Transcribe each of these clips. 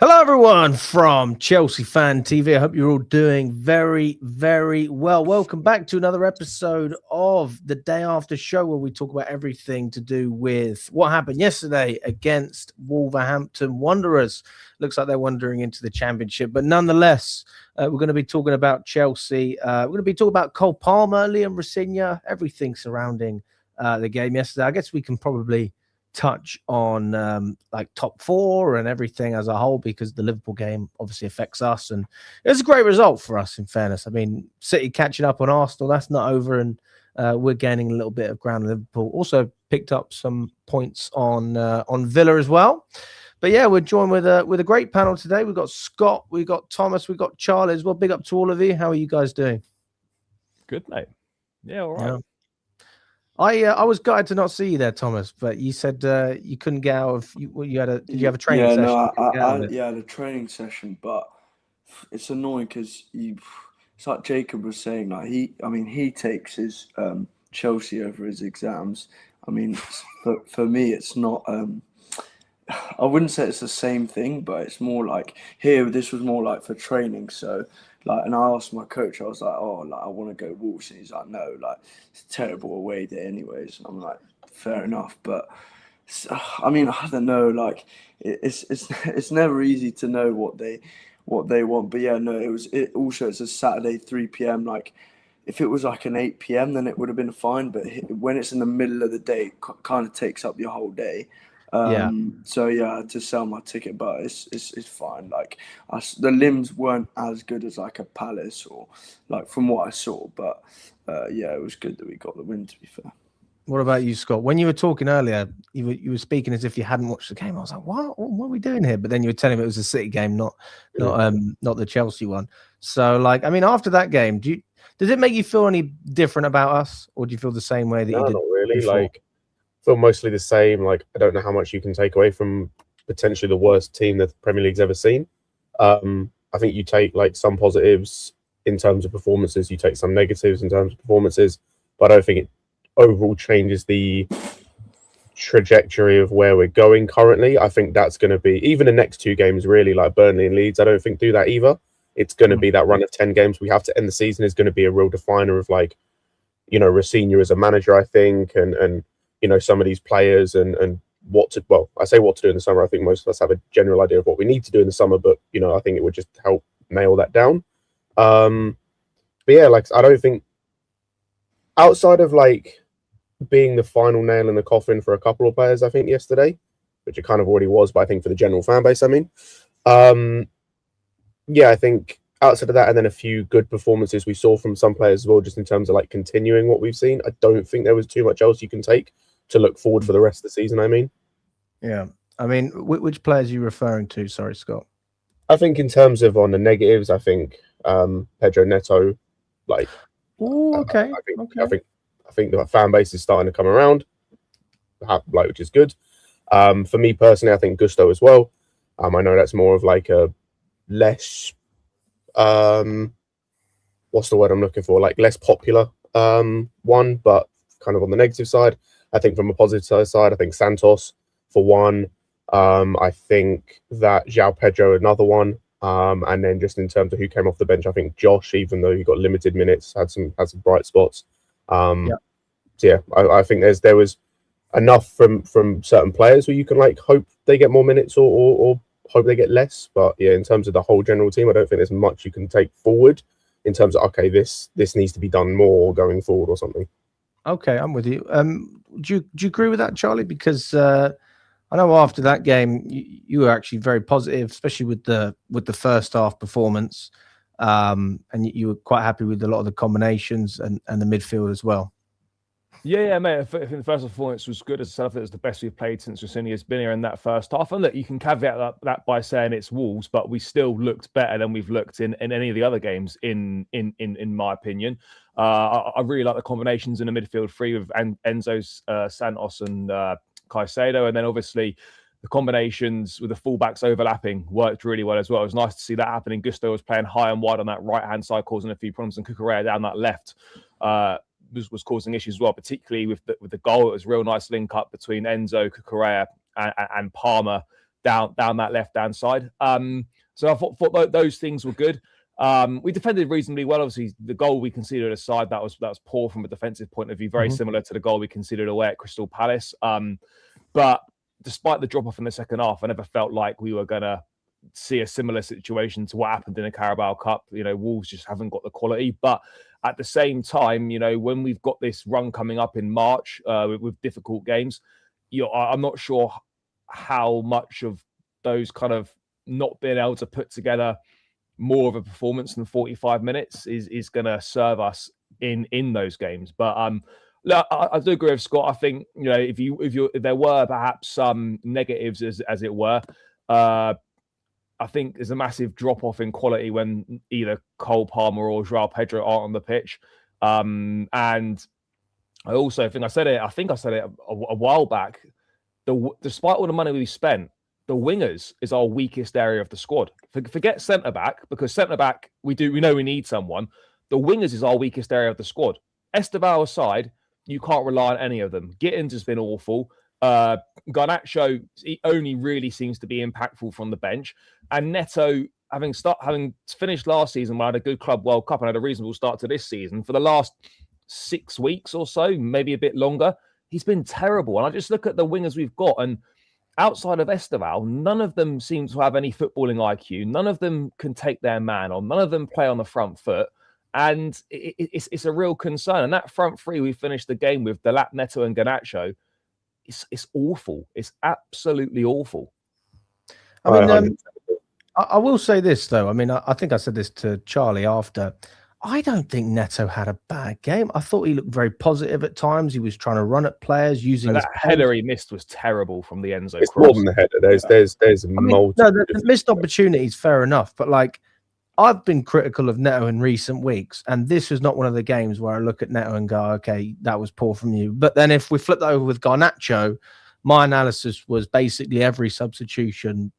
Hello, everyone from Chelsea Fan TV. I hope you're all doing very, very well. Welcome back to another episode of the Day After Show, where we talk about everything to do with what happened yesterday against Wolverhampton Wanderers. Looks like they're wandering into the Championship, but nonetheless, we're going to be talking about Chelsea. We're going to be talking about Cole Palmer, Liam Rosenior, everything surrounding the game yesterday. I guess we can probably touch on like top four and everything as a whole, because the Liverpool game obviously affects us, and it was a great result for us, in fairness. I mean, City catching up on Arsenal, that's not over, and we're gaining a little bit of ground. Liverpool also picked up some points on Villa as well. But yeah, we're joined with a great panel today. We've got Scott, we've got Thomas, we've got Charlie as well. Big up to all of you. How are you guys doing? Good, mate. Yeah, all right. Yeah. I was gutted to not see you there, Thomas, but you said you couldn't get out of you had a did you have a training session? No, I had a training session, but it's annoying because it's like Jacob was saying, like he takes his Chelsea over his exams. I mean, for me, it's not. I wouldn't say it's the same thing, but it's more like here. This was more like for training, so. Like, and I asked my coach, I was like, I want to go Wolves. And he's like, no, like, it's a terrible away day anyways. And I'm like, fair enough. But, I mean, I don't know, like, it's never easy to know what they want. But, yeah, no, it's a Saturday, 3 p.m. Like, if it was like an 8 p.m., then it would have been fine. But when it's in the middle of the day, it kind of takes up your whole day. So yeah, I had to sell my ticket, but it's fine. Like the limbs weren't as good as like a Palace or like from what I saw, but yeah, it was good that we got the win, to be fair. What about you, Scott? When you were talking earlier, you were speaking as if you hadn't watched the game. I was like, what are we doing here? But then you were telling me it was a City game, not the Chelsea one. So like, I mean, after that game, does it make you feel any different about us, or do you feel the same way that you did? Not really. Before? Like, feel mostly the same. Like, I don't know how much you can take away from potentially the worst team that the Premier League's ever seen. I think you take like some positives in terms of performances, you take some negatives in terms of performances, but I don't think it overall changes the trajectory of where we're going currently. I think that's going to be, even the next two games really, like Burnley and Leeds, I don't think do that either. It's going to be that run of 10 games we have to end the season is going to be a real definer of, like, you know, Rosenior as a manager, I think, and you know, some of these players and what to, well, I say what to do in the summer. I think most of us have a general idea of what we need to do in the summer, but, you know, I think it would just help nail that down. But yeah, like, I don't think, outside of like being the final nail in the coffin for a couple of players, I think yesterday, which it kind of already was, but I think for the general fan base, I mean, yeah, I think outside of that, and then a few good performances we saw from some players as well, just in terms of like continuing what we've seen, I don't think there was too much else you can take to look forward for the rest of the season, I mean. Yeah. I mean, which players are you referring to? Sorry, Scott. I think in terms of on the negatives, I think Pedro Neto, like, okay. I think the fan base is starting to come around, like, which is good. For me personally, I think Gusto as well. I know that's more of like a less, what's the word I'm looking for? Like, less popular one, but kind of on the negative side. I think from a positive side, I think Santos for one. I think that Joao Pedro another one. And then just in terms of who came off the bench, I think Josh, even though he got limited minutes, had some bright spots. So yeah, I think there was enough from certain players where you can like hope they get more minutes or hope they get less. But yeah, in terms of the whole general team, I don't think there's much you can take forward in terms of, okay, this needs to be done more going forward or something. Okay, I'm with you. Do you agree with that, Charlie? Because I know after that game you were actually very positive, especially with the first half performance, and you were quite happy with a lot of the combinations and the midfield as well. Yeah, mate. I think the first performance was good. As I said, I think it was the best we've played since Rosenior's been here in that first half. And look, you can caveat that by saying it's Wolves, but we still looked better than we've looked in any of the other games, in my opinion. I really like the combinations in the midfield three with Enzo, Santos, and Caicedo, and then obviously the combinations with the fullbacks overlapping worked really well as well. It was nice to see that happening. Gusto was playing high and wide on that right-hand side, causing a few problems, and Cucurella down that left was causing issues as well, particularly with the goal. It was a real nice link up between Enzo, Cucurella, and Palmer down that left-hand side. So I thought those things were good. We defended reasonably well. Obviously, the goal we conceded aside, that was poor from a defensive point of view, very similar to the goal we conceded away at Crystal Palace. But despite the drop-off in the second half, I never felt like we were going to see a similar situation to what happened in the Carabao Cup. Wolves just haven't got the quality. But at the same time, when we've got this run coming up in March with difficult games, I'm not sure how much of those kind of not being able to put together more of a performance than 45 minutes is going to serve us in those games. But I do agree with Scott. I think if there were perhaps some negatives as it were, I think there's a massive drop off in quality when either Cole Palmer or Joao Pedro aren't on the pitch. And I also think I said it a while back. Despite all the money we spent, the wingers is our weakest area of the squad. Forget centre back, because centre back we know we need someone. The wingers is our weakest area of the squad. Esteval aside, you can't rely on any of them. Gittins has been awful. Garnacho, he only really seems to be impactful from the bench. And Neto, having finished last season, when I had a good Club World Cup and had a reasonable start to this season, for the last 6 weeks or so, maybe a bit longer, he's been terrible. And I just look at the wingers we've got, and outside of Esteval, none of them seem to have any footballing IQ. None of them can take their man on. None of them play on the front foot. And it's a real concern. And that front three we finished the game with, Delap, Neto and Garnacho, it's awful. It's absolutely awful. I mean, I will say this, though. I mean, I think I said this to Charlie after. I don't think Neto had a bad game. I thought he looked very positive at times. He was trying to run at players using that header he missed was terrible from the Enzo. It's more than the header. There's multiple. No, the missed opportunities, fair enough. But like, I've been critical of Neto in recent weeks, and this was not one of the games where I look at Neto and go, okay, that was poor from you. But then if we flip that over with Garnacho, my analysis was basically every substitution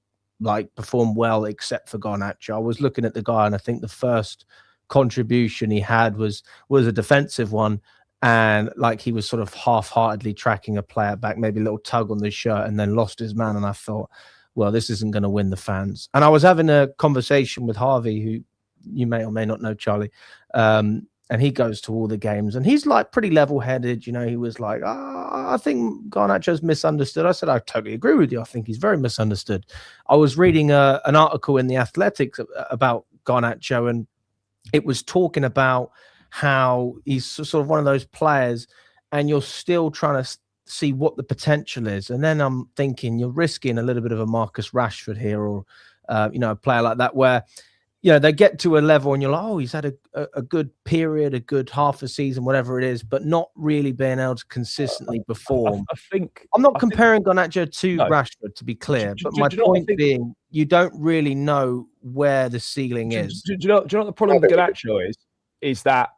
performed well except for Garnacho. I was looking at the guy, and I think the first contribution he had was a defensive one, and he was sort of half-heartedly tracking a player back, maybe a little tug on the shirt, and then lost his man. And I thought, well, this isn't going to win the fans. And I was having a conversation with Harvey, who you may or may not know, Charlie, and he goes to all the games, and he's pretty level-headed. He was like, I think Garnacho's misunderstood. I said, I totally agree with you. I think he's very misunderstood. I was reading an article in The Athletic about Garnacho, and it was talking about how he's sort of one of those players, and you're still trying to see what the potential is. And then I'm thinking you're risking a little bit of a Marcus Rashford here, or a player like that, where they get to a level and you're like, oh, he's had a good period, a good half a season, whatever it is, but not really being able to consistently perform. I'm not comparing Garnacho to Rashford, to be clear, but my point being, you don't really know where the ceiling is. Do you know what the problem with Garnacho is that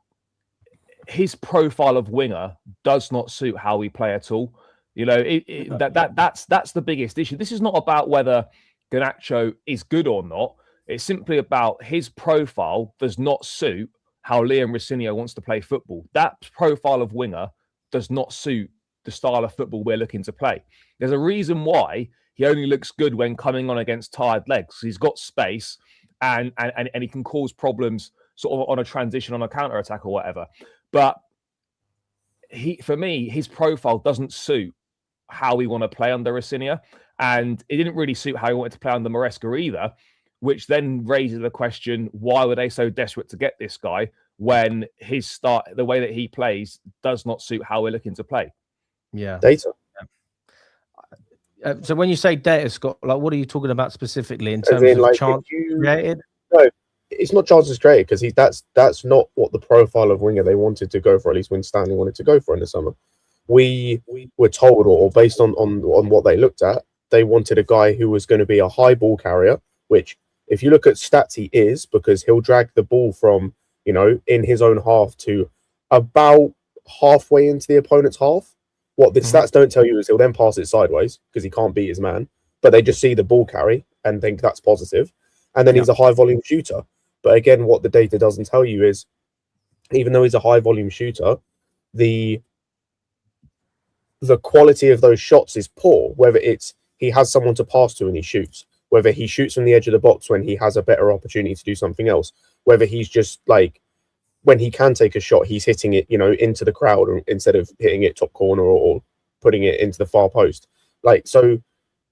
his profile of winger does not suit how we play at all. That's the biggest issue. This is not about whether Garnacho is good or not. It's simply about his profile does not suit how Rosenior wants to play football. That profile of winger does not suit the style of football we're looking to play. There's a reason why he only looks good when coming on against tired legs. He's got space and he can cause problems sort of on a transition, on a counter-attack or whatever. But for me, his profile doesn't suit how we want to play under Rosenior. And it didn't really suit how he wanted to play under Maresca either, which then raises the question, why were they so desperate to get this guy when the way that he plays does not suit how we're looking to play? Yeah. Data. So when you say data, Scott, what are you talking about specifically in terms of chance created? No, it's not chances created, because that's not what the profile of winger they wanted to go for, at least when Stanley wanted to go for in the summer. We were told, or based on what they looked at, they wanted a guy who was going to be a high ball carrier, which if you look at stats, he is, because he'll drag the ball from, in his own half to about halfway into the opponent's half. What the stats don't tell you is he'll then pass it sideways because he can't beat his man, but they just see the ball carry and think that's positive. And then he's a high volume shooter. But again, what the data doesn't tell you is, even though he's a high volume shooter, the quality of those shots is poor, whether it's he has someone to pass to and he shoots. Whether he shoots from the edge of the box when he has a better opportunity to do something else, whether he's just like, when he can take a shot, he's hitting it, into the crowd instead of hitting it top corner or putting it into the far post. Like, so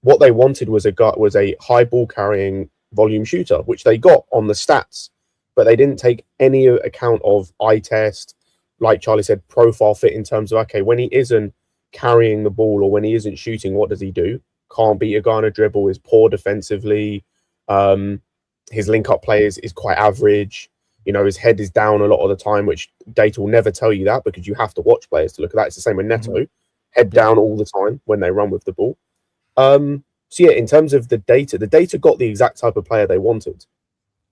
what they wanted was a high ball carrying volume shooter, which they got on the stats, but they didn't take any account of eye test, like Charlie said, profile fit in terms of, okay, when he isn't carrying the ball or when he isn't shooting, what does he do? Can't beat a guy on a dribble, is poor defensively. His link-up play is quite average. His head is down a lot of the time, which data will never tell you that because you have to watch players to look at that. It's the same with Neto. Head down all the time when they run with the ball. So yeah, in terms of the data got the exact type of player they wanted.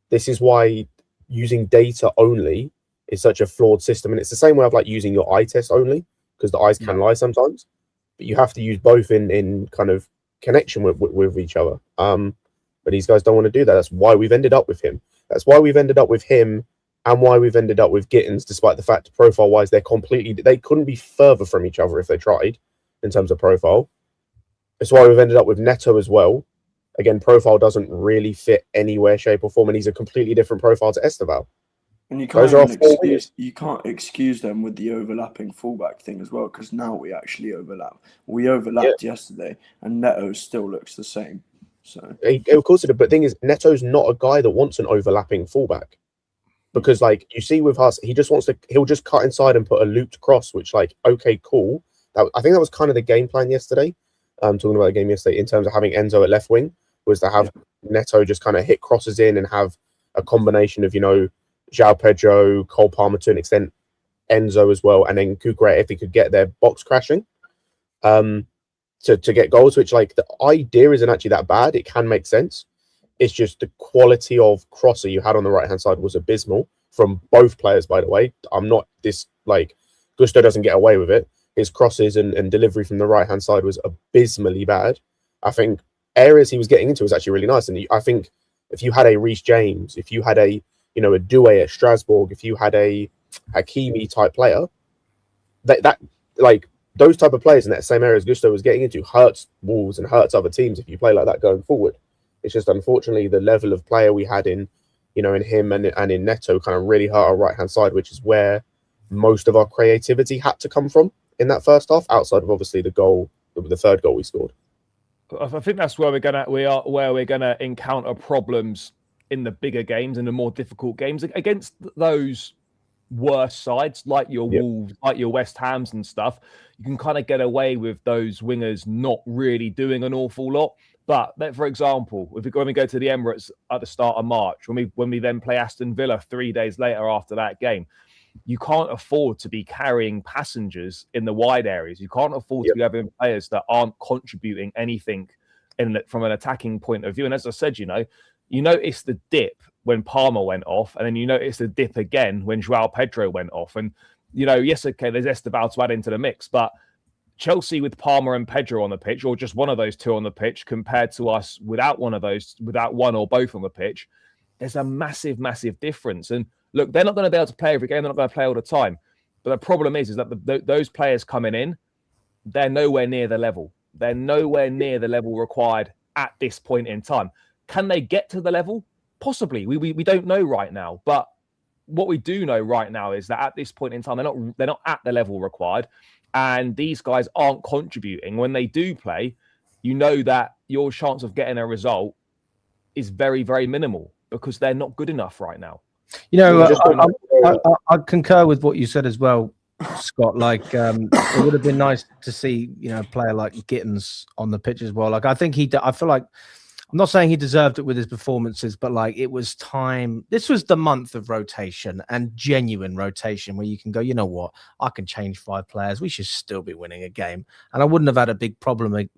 This is why using data only is such a flawed system. And it's the same way of like using your eye test only, because the eyes can lie sometimes. But you have to use both in kind of connection with each other. But these guys don't want to do that. That's why we've ended up with him. That's why we've ended up with him and why we've ended up with Gittins, despite the fact profile-wise, they couldn't be further from each other if they tried in terms of profile. That's why we've ended up with Neto as well. Again, profile doesn't really fit anywhere, shape or form, and he's a completely different profile to Esteval. And you can't excuse them with the overlapping fullback thing as well, because now we actually overlap. We overlapped yesterday, and Neto still looks the same. So of course it did, but the thing is, Neto's not a guy that wants an overlapping fullback, because like you see with us, he'll just cut inside and put a looped cross, which like, okay, cool. I think that was kind of the game plan yesterday. Talking about the game yesterday in terms of having Enzo at left wing, was to have Neto just kind of hit crosses in and have a combination of Joao Pedro, Cole Palmer to an extent, Enzo as well, and then Kukre if he could get their box crashing. To get goals, which like the idea isn't actually that bad. It can make sense. It's just the quality of crosser you had on the right-hand side was abysmal from both players, by the way. I'm not this like Gusto doesn't get away with it. His crosses and delivery from the right-hand side was abysmally bad. I think areas he was getting into was actually really nice. And I think if you had a Reece James, if you had a Doué at Strasbourg, if you had a Hakimi type player, that like those type of players in that same area as Gusto was getting into hurts Wolves and hurts other teams if you play like that going forward. It's just unfortunately the level of player we had in him and in Neto kind of really hurt our right hand side, which is where most of our creativity had to come from in that first half, outside of obviously the third goal we scored. I think that's where we're gonna encounter problems in the bigger games and the more difficult games against those worse sides like your Wolves, like your West Hams and stuff. You can kind of get away with those wingers not really doing an awful lot. But for example, when we go to the Emirates at the start of March, when we then play Aston Villa 3 days later after that game, you can't afford to be carrying passengers in the wide areas. You can't afford to be having players that aren't contributing anything from an attacking point of view. And as I said, you noticed the dip when Palmer went off, and then you noticed the dip again when Joao Pedro went off. And, yes, okay, there's Esteval to add into the mix, but Chelsea with Palmer and Pedro on the pitch, or just one of those two on the pitch, compared to us without one or both on the pitch, there's a massive, massive difference. And look, they're not going to be able to play every game. They're not going to play all the time. But the problem is that those players coming in, they're nowhere near the level. They're nowhere near the level required at this point in time. Can they get to the level? Possibly. We don't know right now. But what we do know right now is that at this point in time, they're not at the level required. And these guys aren't contributing. When they do play, you know that your chance of getting a result is very, very minimal because they're not good enough right now. I concur with what you said as well, Scott. Like, it would have been nice to see, a player like Gittins on the pitch as well. Like, I feel like, I'm not saying he deserved it with his performances, but like it was time. This was the month of rotation and genuine rotation where you can go, you know what, I can change 5 players. We should still be winning a game. And I wouldn't have had a big problem,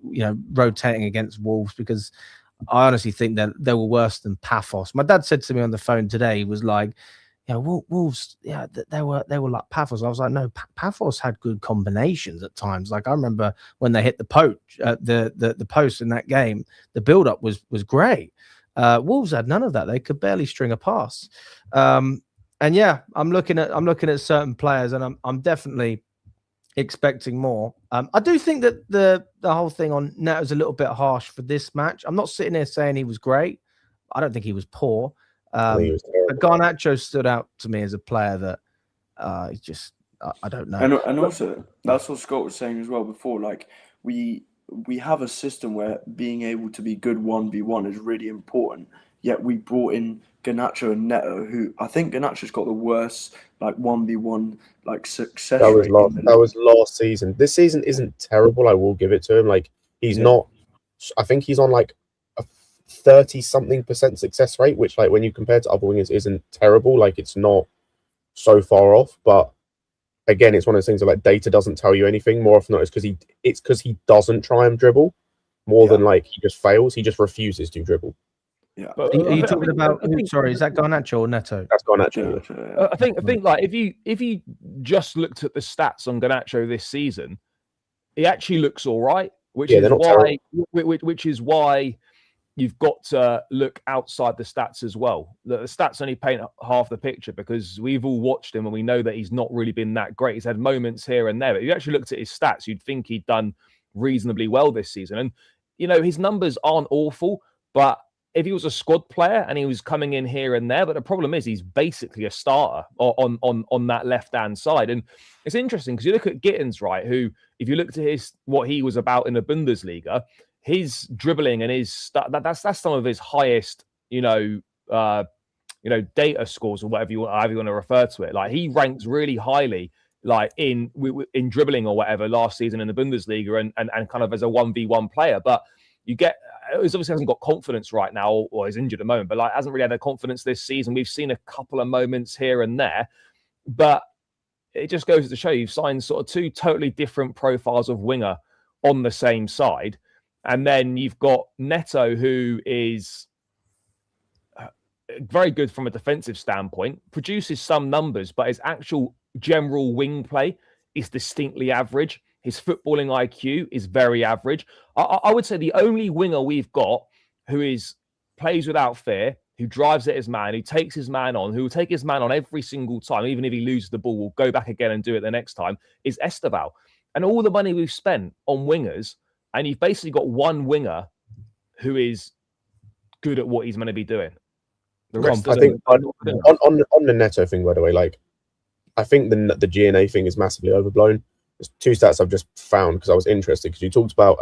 rotating against Wolves, because I honestly think that they were worse than Paphos. My dad said to me on the phone today, he was like, Wolves, they were like Paphos. I was like, no, Paphos had good combinations at times. Like I remember when they hit the post in that game, the build-up was great. Wolves had none of that. They could barely string a pass. And yeah, I'm looking at certain players, and I'm definitely expecting more. I do think that the whole thing on Neto is a little bit harsh for this match. I'm not sitting here saying he was great. I don't think he was poor. I think he was But Garnacho stood out to me as a player that he just I don't know. And also that's what Scott was saying as well before. Like we have a system where being able to be good 1v1 is really important. Yet we brought in Garnacho and Neto, who I think Garnacho's got the worst like 1v1 like success rate. That was last season. This season isn't terrible. I will give it to him. Like he's not. I think he's on like a 30-something% success rate, which like when you compare to other wingers isn't terrible. Like it's not so far off, but again, it's one of those things that like data doesn't tell you anything. More often than not, it's because he doesn't try and dribble more than like he just fails. He just refuses to dribble. Yeah. But are you talking about? Sorry, is that Garnacho or Neto? That's Garnacho. I think like if you just looked at the stats on Garnacho this season, he actually looks all right, which is why you've got to look outside the stats as well. The stats only paint half the picture because we've all watched him and we know that he's not really been that great. He's had moments here and there. But if you actually looked at his stats, you'd think he'd done reasonably well this season. And, you know, his numbers aren't awful, but if he was a squad player and he was coming in here and there, but the problem is he's basically a starter on that left-hand side. And it's interesting because you look at Gittins, right, who, if you look at what he was about in the Bundesliga, his dribbling and that's some of his highest, data scores or however you want to refer to it. Like he ranks really highly, like in dribbling or whatever last season in the Bundesliga and kind of as a 1v1 player. But he obviously hasn't got confidence right now, or is injured at the moment, but like hasn't really had the confidence this season. We've seen a couple of moments here and there, but it just goes to show you've signed sort of two totally different profiles of winger on the same side. And then you've got Neto, who is very good from a defensive standpoint, produces some numbers, but his actual general wing play is distinctly average. His footballing IQ is very average. I would say the only winger we've got who plays without fear, who drives at his man, who takes his man on, who will take his man on every single time, even if he loses the ball, will go back again and do it the next time, is Esteval. And all the money we've spent on wingers, and you've basically got one winger who is good at what he's meant to be doing. The rest, I think on the Neto thing, by the way, like I think the GNA thing is massively overblown. There's two stats I've just found because I was interested because you talked about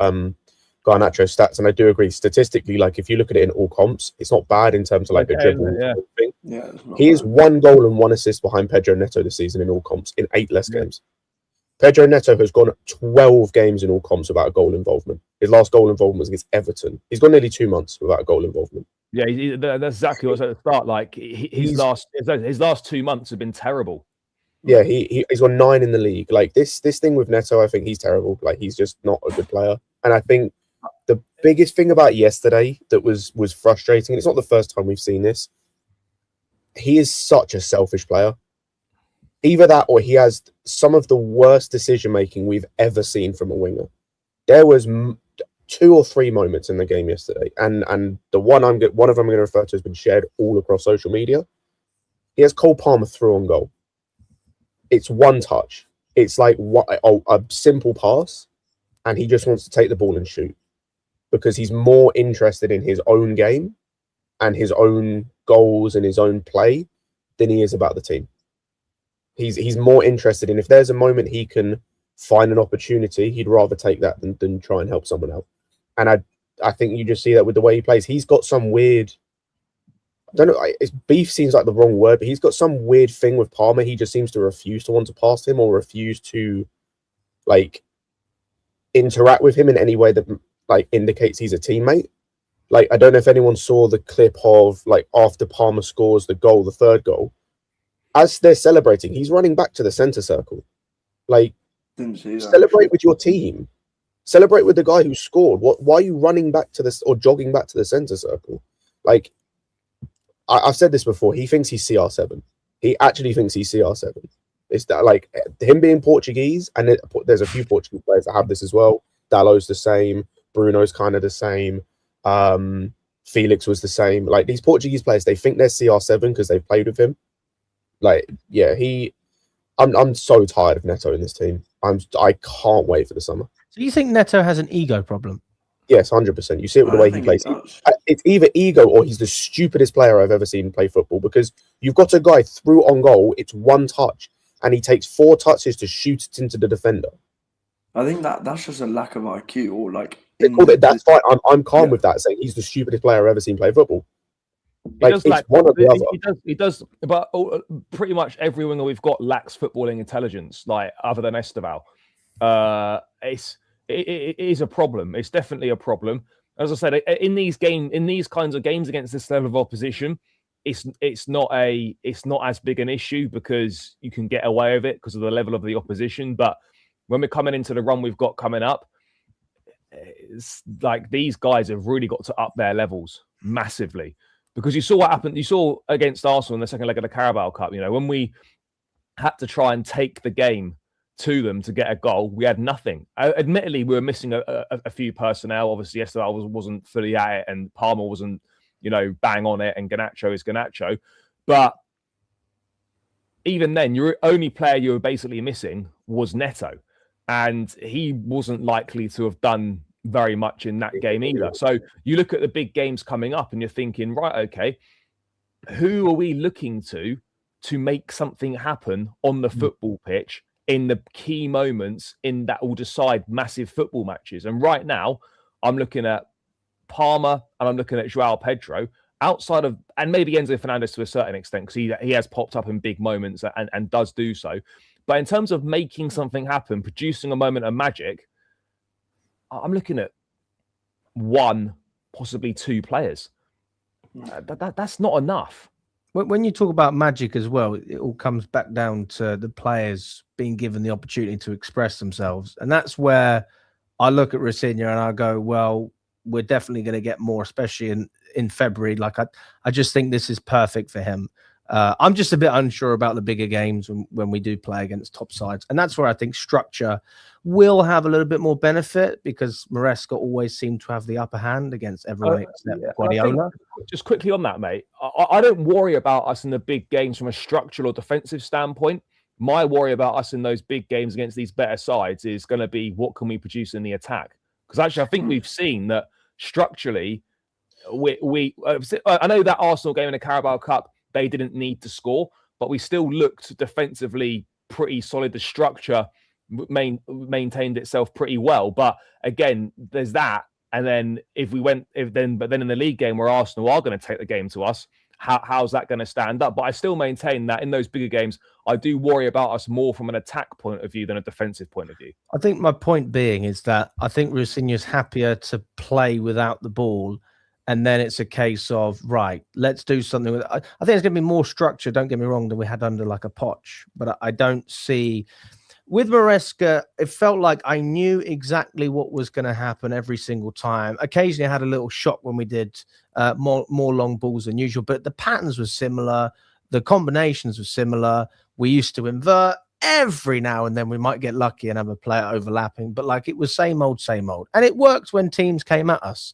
Garnacho stats, and I do agree statistically. Like if you look at it in all comps, it's not bad in terms of like the dribble thing. Yeah, he is 1 goal and 1 assist behind Pedro Neto this season in all comps in 8 less games. Pedro Neto has gone 12 games in all comps without a goal involvement. His last goal involvement was against Everton. He's gone nearly 2 months without a goal involvement. Yeah, that's exactly what I was at the start. Like his last 2 months have been terrible. Yeah, he's won 9 in the league. Like this thing with Neto, I think he's terrible. Like he's just not a good player. And I think the biggest thing about yesterday that was frustrating, and it's not the first time we've seen this, he is such a selfish player. Either that or he has some of the worst decision-making we've ever seen from a winger. There was 2 or 3 moments in the game yesterday, and the one of them I'm going to refer to has been shared all across social media. He has Cole Palmer through on goal. It's one touch. It's like a simple pass, and he just wants to take the ball and shoot because he's more interested in his own game and his own goals and his own play than he is about the team. He's more interested in if there's a moment he can find an opportunity, he'd rather take that than try and help someone else. And I think you just see that with the way he plays. He's got some weird, I don't know, beef seems like the wrong word, but he's got some weird thing with Palmer. He just seems to refuse to want to pass him or refuse to like interact with him in any way that like indicates he's a teammate. Like, I don't know if anyone saw the clip of like after Palmer scores the goal, the third goal, as they're celebrating, he's running back to the center circle. Like, celebrate with your team. Celebrate with the guy who scored. Why are you running back to this or jogging back to the center circle? Like, I've said this before. He thinks he's CR7. He actually thinks he's CR7. It's that, like, him being Portuguese, and there's a few Portuguese players that have this as well. Dalot's the same. Bruno's kind of the same. Felix was the same. Like, these Portuguese players, they think they're CR7 because they've played with him. Like, yeah, I'm so tired of Neto in this team. I can't wait for the summer. So you think Neto has an ego problem? Yes, 100%. You see it with the way he plays. It's either ego or he's the stupidest player I've ever seen play football, because you've got a guy through on goal, it's one touch, and he takes 4 touches to shoot it into the defender. I think that's just a lack of IQ, or like. That's fine. I'm calm with that, saying he's the stupidest player I've ever seen play football. Like, it's one or the other. He does, but pretty much every winger we've got lacks footballing intelligence, like other than Esteval. It is a problem. It's definitely a problem. As I said, in these kinds of games against this level of opposition, it's not as big an issue because you can get away with it because of the level of the opposition. But when we're coming into the run we've got coming up, it's like these guys have really got to up their levels massively, because you saw what happened. You saw against Arsenal in the second leg of the Carabao Cup. You know, when we had to try and take the game to them to get a goal, we had nothing. Admittedly, we were missing a few personnel. Obviously, Esteval wasn't fully at it, and Palmer wasn't, bang on it, and Garnacho is Garnacho. But even then, your only player you were basically missing was Neto, and he wasn't likely to have done very much in that game either. So you look at the big games coming up, and you're thinking, right, okay, who are we looking to make something happen on the football pitch in the key moments in that will decide massive football matches? And right now, I'm looking at Palmer and I'm looking at Joao Pedro, outside of, and maybe Enzo Fernandez to a certain extent, because he has popped up in big moments and does do so. But in terms of making something happen, producing a moment of magic, I'm looking at 1, possibly 2 players. That's not enough. When you talk about magic as well, it all comes back down to the players being given the opportunity to express themselves. And that's where I look at Rosenior and I go, well, we're definitely going to get more, especially in February. Like I just think this is perfect for him. I'm just a bit unsure about the bigger games when we do play against top sides. And that's where I think structure will have a little bit more benefit, because Maresca always seemed to have the upper hand against everyone except Guardiola. Just quickly on that, mate, I don't worry about us in the big games from a structural or defensive standpoint. My worry about us in those big games against these better sides is going to be what can we produce in the attack? Because actually, I think we've seen that structurally, I know that Arsenal game in the Carabao Cup, they didn't need to score, but we still looked defensively pretty solid. The structure maintained itself pretty well. But again, there's that. And then but then in the league game where Arsenal are going to take the game to us, how's that going to stand up? But I still maintain that in those bigger games, I do worry about us more from an attack point of view than a defensive point of view. I think my point being is that I think Rosenior's happier to play without the ball. And then it's a case of, right, let's do something with it. I think it's going to be more structure, don't get me wrong, than we had under like a Poch. But I don't see... With Maresca, it felt like I knew exactly what was going to happen every single time. Occasionally, I had a little shock when we did more long balls than usual. But the patterns were similar. The combinations were similar. We used to invert. Every now and then we might get lucky and have a player overlapping. But like it was same old, same old. And it worked when teams came at us.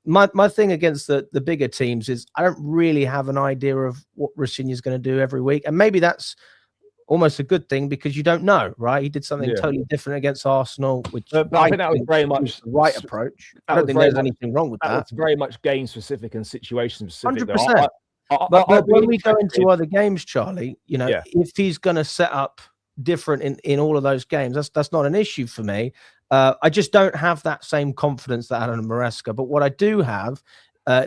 My thing against the bigger teams is I don't really have an idea of what Rosenior is going to do every week. And maybe that's almost a good thing, because you don't know, right? He did something totally different against Arsenal, which but I think that was very much the right approach. I don't think there's anything wrong with that. It's very much game specific and situation specific. 100%. But when we go into other games, Charlie, if he's going to set up different in all of those games, that's not an issue for me. I just don't have that same confidence that I had in Maresca. But what I do have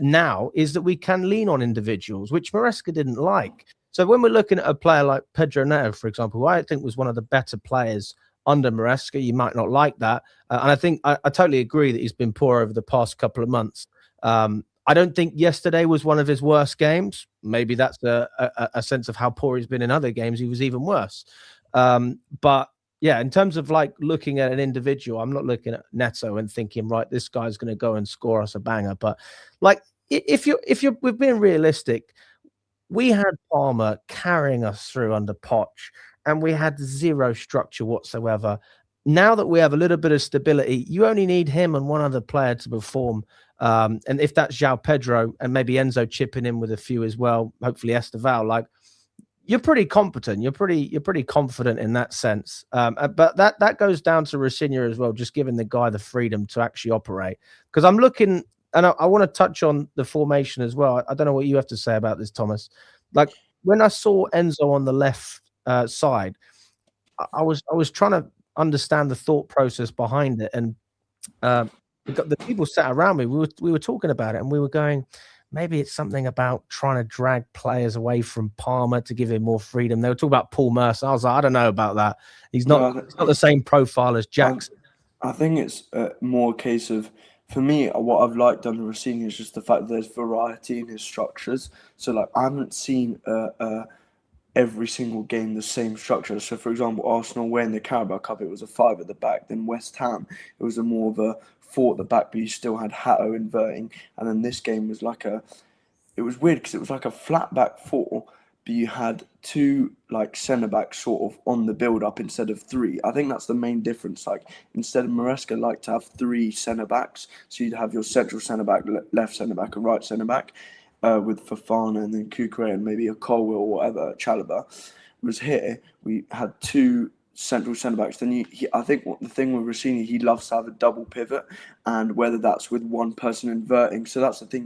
now is that we can lean on individuals, which Maresca didn't like. So when we're looking at a player like Pedro Neto, for example, who I think was one of the better players under Maresca, you might not like that. And I think I totally agree that he's been poor over the past couple of months. I don't think yesterday was one of his worst games. Maybe that's a sense of how poor he's been in other games. He was even worse. But yeah, in terms of like looking at an individual, I'm not looking at Neto and thinking, right, this guy's going to go and score us a banger. But like, if we're being realistic, we had Palmer carrying us through under Poch, and we had zero structure whatsoever. Now that we have a little bit of stability, you only need him and one other player to perform. And if that's Joao Pedro and maybe Enzo chipping in with a few as well, hopefully Esteval, like you're pretty competent. You're pretty confident in that sense. But that goes down to Rosenior as well, just giving the guy the freedom to actually operate. Because I'm looking, and I want to touch on the formation as well. I don't know what you have to say about this, Thomas. Like when I saw Enzo on the left side, I was trying to understand the thought process behind it, and the people sat around me. We were talking about it, and we were going, maybe it's something about trying to drag players away from Palmer to give him more freedom. They were talking about Paul Merson. I was like, I don't know about that. He's not the same profile as Jackson. I think it's more a case of, for me, what I've liked under Rosenior is just the fact that there's variety in his structures. So, like, I haven't seen every single game the same structure. So, for example, Arsenal away in the Carabao Cup, it was a 5 at the back. Then West Ham, it was more of a 4 at the back, but you still had Hato inverting. And then this game was it was weird because it was like a flat back 4, but you had 2 like centre backs sort of on the build up instead of 3. I think that's the main difference. Like instead of Maresca liked to have 3 centre backs, so you'd have your central centre back, left centre back, and right centre back. With Fofana and then Cucurella and maybe a Colwill or whatever, Chalobah. Was here, we had 2 central centre backs. Then I think the thing with Rosenior, he loves to have a double pivot, and whether that's with one person inverting. So that's the thing.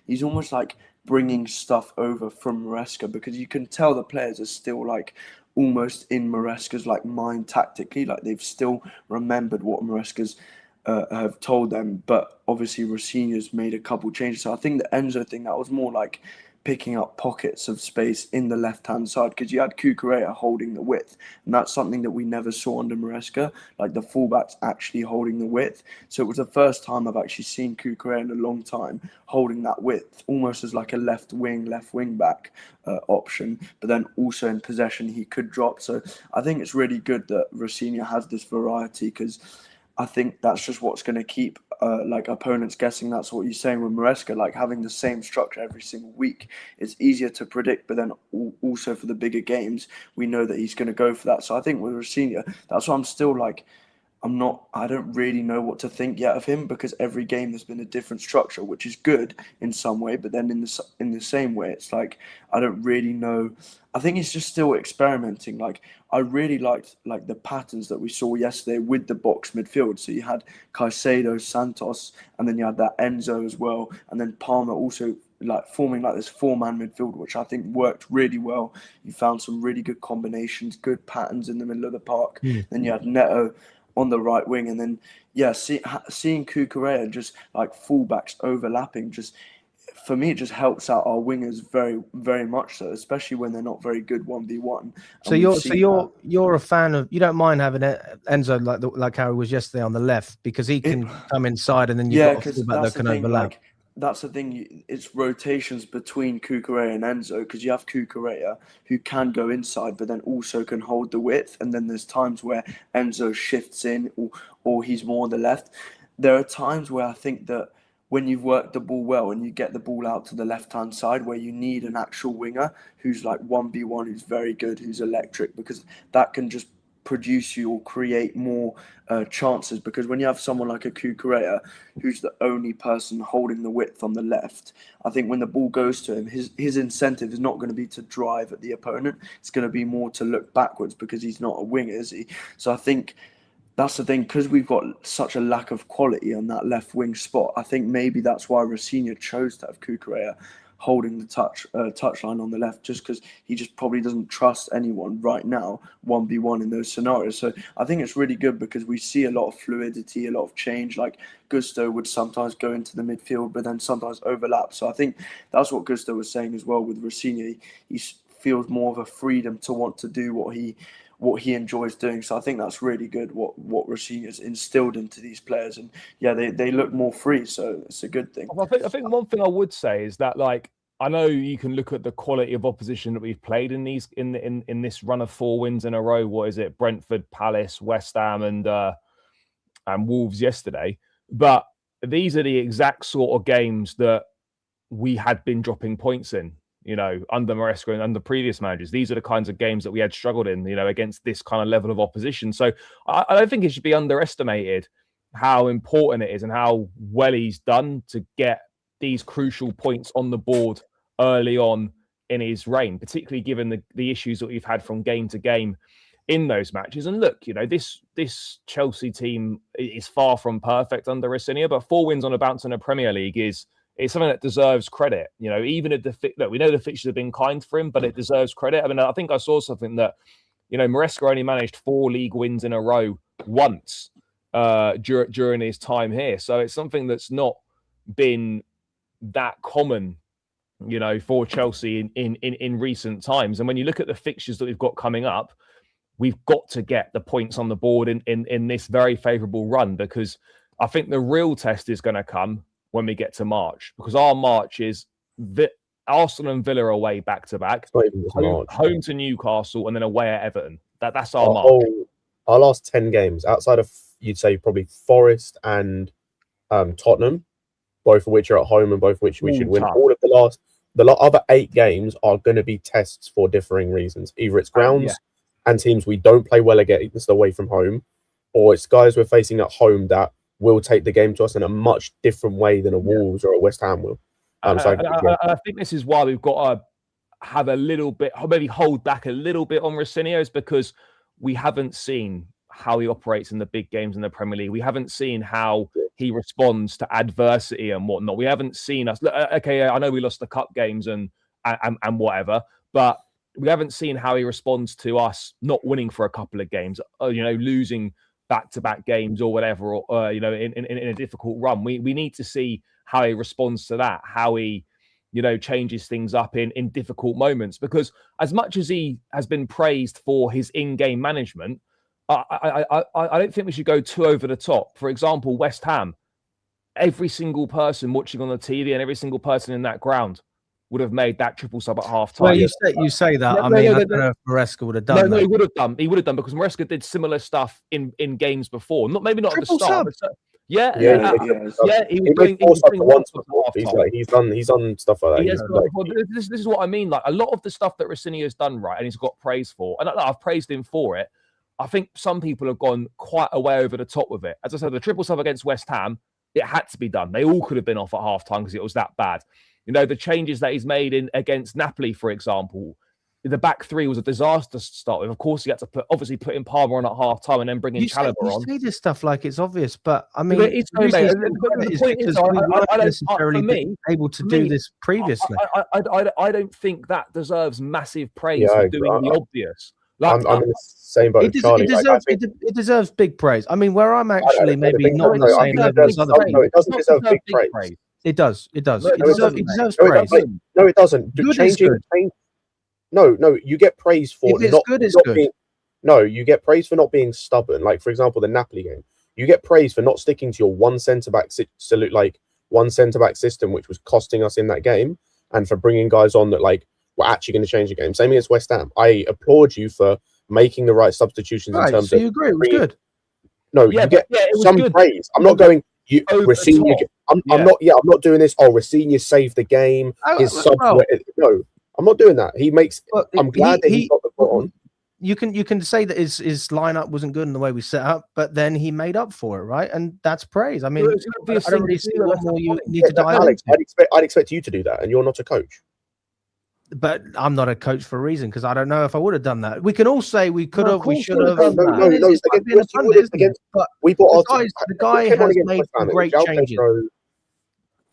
He's almost like bringing stuff over from Maresca, because you can tell the players are still like almost in Maresca's like mind tactically, like they've still remembered what Maresca's have told them, but obviously Rosenior's made a couple changes. So I think the Enzo thing, that was more like picking up pockets of space in the left-hand side, because you had Cucurella holding the width, and that's something that we never saw under Maresca, like the fullbacks actually holding the width. So it was the first time I've actually seen Cucurella in a long time holding that width, almost as like a left wing back option, but then also in possession he could drop. So I think it's really good that Rosenior has this variety, because I think that's just what's going to keep like opponents guessing. That's what you're saying with Maresca, like having the same structure every single week. It's easier to predict, but then also for the bigger games, we know that he's going to go for that. So I think with Rosenior, that's why I'm still like, I don't really know what to think yet of him, because every game there's been a different structure, which is good in some way, but then in the same way, it's like, I don't really know. I think he's just still experimenting. Like, I really liked like the patterns that we saw yesterday with the box midfield. So you had Caicedo, Santos, and then you had that Enzo as well, and then Palmer also like forming like this 4-man midfield, which I think worked really well. You found some really good combinations, good patterns in the middle of the park. Then you had Neto on the right wing, and then seeing Cucurella just like fullbacks overlapping, just for me it just helps out our wingers very, very much so, especially when they're not very good 1v1. So you're a fan of, you don't mind having Enzo like how he was yesterday on the left, because he can come inside, and then you've got a fullback that can overlap. Like, that's the thing. It's rotations between Cucurella and Enzo, because you have Cucurella who can go inside, but then also can hold the width. And then there's times where Enzo shifts in, or he's more on the left. There are times where I think that when you've worked the ball well and you get the ball out to the left-hand side, where you need an actual winger who's like 1v1, who's very good, who's electric, because that can just produce you or create more chances. Because when you have someone like a Cucurella who's the only person holding the width on the left, I think when the ball goes to him, his incentive is not going to be to drive at the opponent. It's going to be more to look backwards, because he's not a winger, is he? So I think that's the thing, because we've got such a lack of quality on that left wing spot. I think maybe that's why Rosenior chose to have Cucurella holding the touchline on the left, just because he just probably doesn't trust anyone right now 1v1 in those scenarios. So I think it's really good, because we see a lot of fluidity, a lot of change. Like Gusto would sometimes go into the midfield, but then sometimes overlap. So I think that's what Gusto was saying as well with Rosenior. He feels more of a freedom to want to do what he enjoys doing. So I think that's really good what Rosenior's instilled into these players, and they look more free, so it's a good thing. I think one thing I would say is that, like, I know you can look at the quality of opposition that we've played in these in this run of 4 wins in a row. What is it? Brentford, Palace, West Ham, and Wolves yesterday. But these are the exact sort of games that we had been dropping points in, you know, under Maresca and under previous managers. These are the kinds of games that we had struggled in, you know, against this kind of level of opposition. So I don't think it should be underestimated how important it is and how well he's done to get these crucial points on the board early on his reign, particularly given the issues that we've had from game to game in those matches. And look, this Chelsea team is far from perfect under Rosenior, but 4 wins on a bounce in the Premier League is something that deserves credit. Even if we know the fixtures have been kind for him, but it deserves credit. I mean, I think I saw something that Maresca only managed 4 league wins in a row once during his time here, so it's something that's not been that common, for Chelsea in recent times. And when you look at the fixtures that we've got coming up, we've got to get the points on the board in this very favourable run, because I think the real test is going to come when we get to March, because our March is Arsenal and Villa away back to back, home to Newcastle, and then away at Everton. That's our March. Our last 10 games, outside of, you'd say, probably Forest and Tottenham, both of which are at home and both of which we should win. All of the other 8 games are going to be tests for differing reasons. Either it's grounds and teams we don't play well against away from home, or it's guys we're facing at home that will take the game to us in a much different way than a Wolves or a West Ham will. I think this is why we've got to have a little bit, maybe hold back a little bit on Rosenior, is because we haven't seen how he operates in the big games in the Premier League. We haven't seen how he responds to adversity and whatnot. We haven't seen us. Okay, I know we lost the cup games and whatever, but we haven't seen how he responds to us not winning for a couple of games, losing back-to-back games or whatever, or in a difficult run. We need to see how he responds to that, how he changes things up in difficult moments, because as much as he has been praised for his in-game management, I don't think we should go too over the top. For example, West Ham, every single person watching on the TV and every single person in that ground would have made that triple sub at half time. Well, you say that. I don't know if Maresca would have done that. No, he would have done. He would have done, because Maresca did similar stuff in games before. Maybe not triple at the start. Sub. He was doing once before. He's done stuff like that. This is what I mean. Like, a lot of the stuff that Rosenior has done right, and he's got praise for, and I've praised him for it. I think some people have gone quite a way over the top with it. As I said, the triple sub against West Ham, it had to be done. They all could have been off at half time because it was that bad. The changes that he's made against Napoli, for example, the back 3 was a disaster to start with. Of course, he had to put in Palmer on at half time and then bring in Chalobah on. You say this stuff like it's obvious, but I mean, it's the point is, we weren't necessarily able to do this previously. I don't think that deserves massive praise for doing the obvious. I'm in the same boat. It deserves big praise. I mean, where I'm actually maybe not on the same level as other people. No, it doesn't deserve big praise. It does. It deserves praise. No, it doesn't. No, you get praise for not being. No, you get praise for not being stubborn. Like, for example, the Napoli game, you get praise for not sticking to your one centre back system, which was costing us in that game, and for bringing guys on that were actually going to change the game. Same against West Ham. I applaud you for making the right substitutions in terms of. You agree? It was good. No, you get some praise. I'm not going. Rosenior. I'm not doing this. Rosenior saved the game. No, I'm not doing that. I'm glad that he got the foot on. You can say that his lineup wasn't good in the way we set up, but then he made up for it, right? And that's praise. I mean, I don't really see what more you need to dive Alex, I'd expect you to do that, and you're not a coach. But I'm not a coach for a reason, because I don't know if I would have done that. We can all say we could have, we should have. No. The guy has made great changes.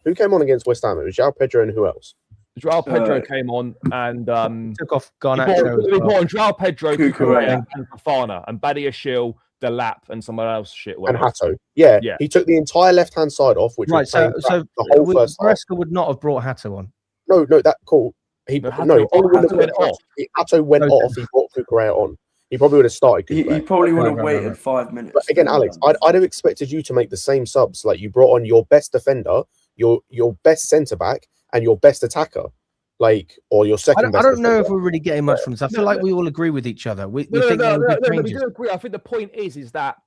Who came on against West Ham? It was Joao Pedro and who else? Joao Pedro came on and took off Garnacho. He brought on Joao Pedro, Cucurella, and Fofana, and Badiashile, Delap, and someone else. And Hato. Yeah. He took the entire left-hand side off, which was so the whole first half. Maresca would not have brought Hato on. No, that cool. Hato went off. He brought Cucurella on. He probably would have started. He probably would have waited 5 minutes. But again, Alex, I'd have expected you to make the same subs. Like, you brought on your best defender, your best centre back, and your best attacker, or your second best. I don't know if we're really getting much from this. I feel like we all agree with each other. We think we do agree. I think the point is that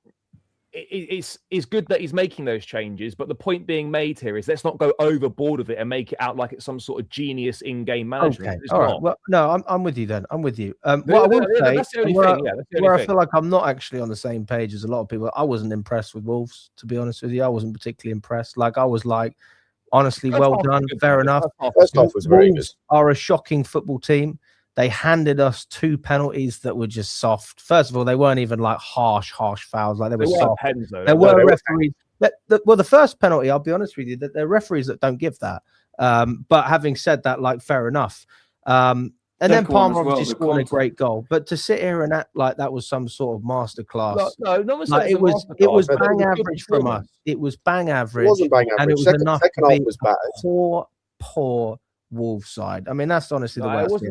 it's good that he's making those changes, but the point being made here is let's not go overboard with it and make it out like it's some sort of genius in-game management. Okay. All right. Well, no, I'm with you then. I'm with you. What I will say, that's the only thing. Where I feel like I'm not actually on the same page as a lot of people. I wasn't impressed with Wolves, to be honest with you. I wasn't particularly impressed. I was like, Honestly, First well half was done. good, Fair though. enough. First half was very good. Wolves are a shocking football team. They handed us 2 penalties that were just soft. First of all, they weren't even like harsh fouls. Like they were soft. Pens, though. There were referees. Well, the first penalty, I'll be honest with you, that there are referees that don't give that. But having said that, like fair enough. And then Palmer obviously scored a great goal. But to sit here and act like that was some sort of masterclass, like it was bang average from us. It was bang average. It wasn't bang average. And it was second enough half to be was bad. Poor Wolves side. I mean, that's honestly the way I was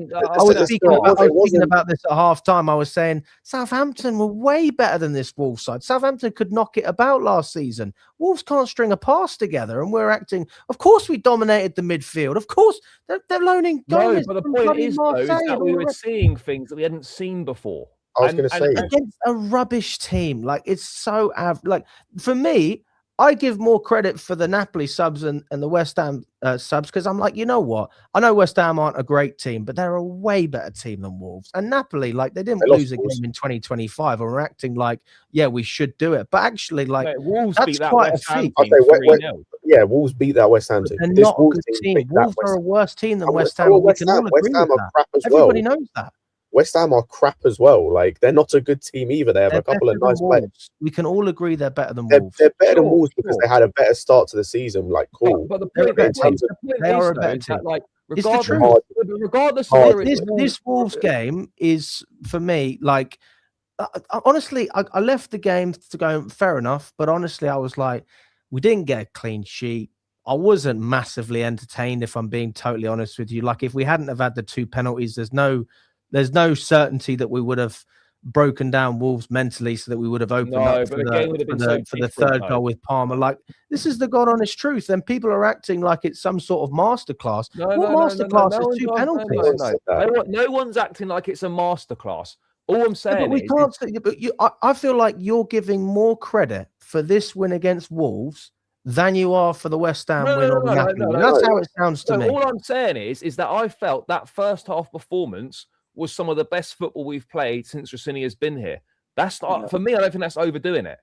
speaking about this at half time. I was saying Southampton were way better than this Wolves side. Southampton could knock it about last season. Wolves can't string a pass together, and we're acting. Of course, we dominated the midfield. Of course, they're loaning goals. No, but the point is, though, is that we were seeing things that we hadn't seen before. I was going to say against a rubbish team, like it's so like for me. I give more credit for the Napoli subs and the West Ham subs because I'm like, you know what? I know West Ham aren't a great team, but they're a way better team than Wolves. And Napoli, like, they didn't lose a game in 2025 and we're acting like, yeah, we should do it. But actually, like, Wolves that's beat that quite West a Ham feat. team. Yeah, Wolves beat that West Ham team. They're not a good team. Wolves are a worse team than West Ham. We can all agree with that. Everybody knows that. West Ham are crap as well. Like, they're not a good team either. They have a couple of nice players. We can all agree they're better than Wolves. They're better than Wolves because they had a better start to the season. Like, cool. But the point is, they are a better team. Like, regardless of this Wolves game is, for me, like, honestly, I left the game to go, fair enough. But honestly, I was like, we didn't get a clean sheet. I wasn't massively entertained, if I'm being totally honest with you. Like, if we hadn't have had the 2 penalties, there's no certainty that we would have broken down Wolves mentally so that we would have opened up for the third goal with Palmer. Like, this is the God honest truth. And people are acting like it's some sort of masterclass. What masterclass is 2 penalties? No one's acting like it's a masterclass. All I'm saying I feel like you're giving more credit for this win against Wolves than you are for the West Ham win on Napoli. That's how it sounds to me. All I'm saying is that I felt that first half performance was some of the best football we've played since Rosenior has been here. That's not, for me, I don't think that's overdoing it.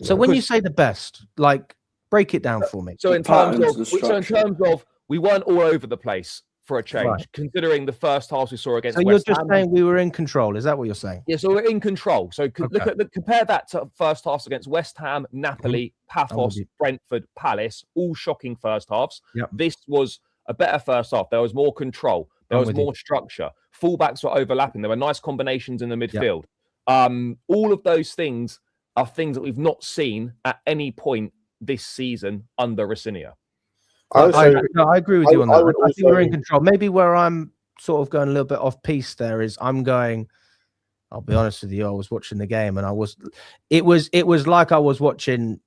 So when you say the best, like, break it down for me. So in terms of we weren't all over the place for a change, considering the first half we saw against West Ham. So you're just saying we were in control. Is that what you're saying? Yeah, so we're in control. So compare that to first halves against West Ham, Napoli, Paphos, Brentford, Palace, all shocking first halves. Yep. This was a better first half. There was more control. There was more structure. Fullbacks were overlapping. There were nice combinations in the midfield. Yep. All of those things are things that we've not seen at any point this season under Rosenior. I agree with you on that. I think we're in control. Maybe where I'm sort of going a little bit off piece there is I'm going, I'll be honest with you, I was watching the game and it was like I was watching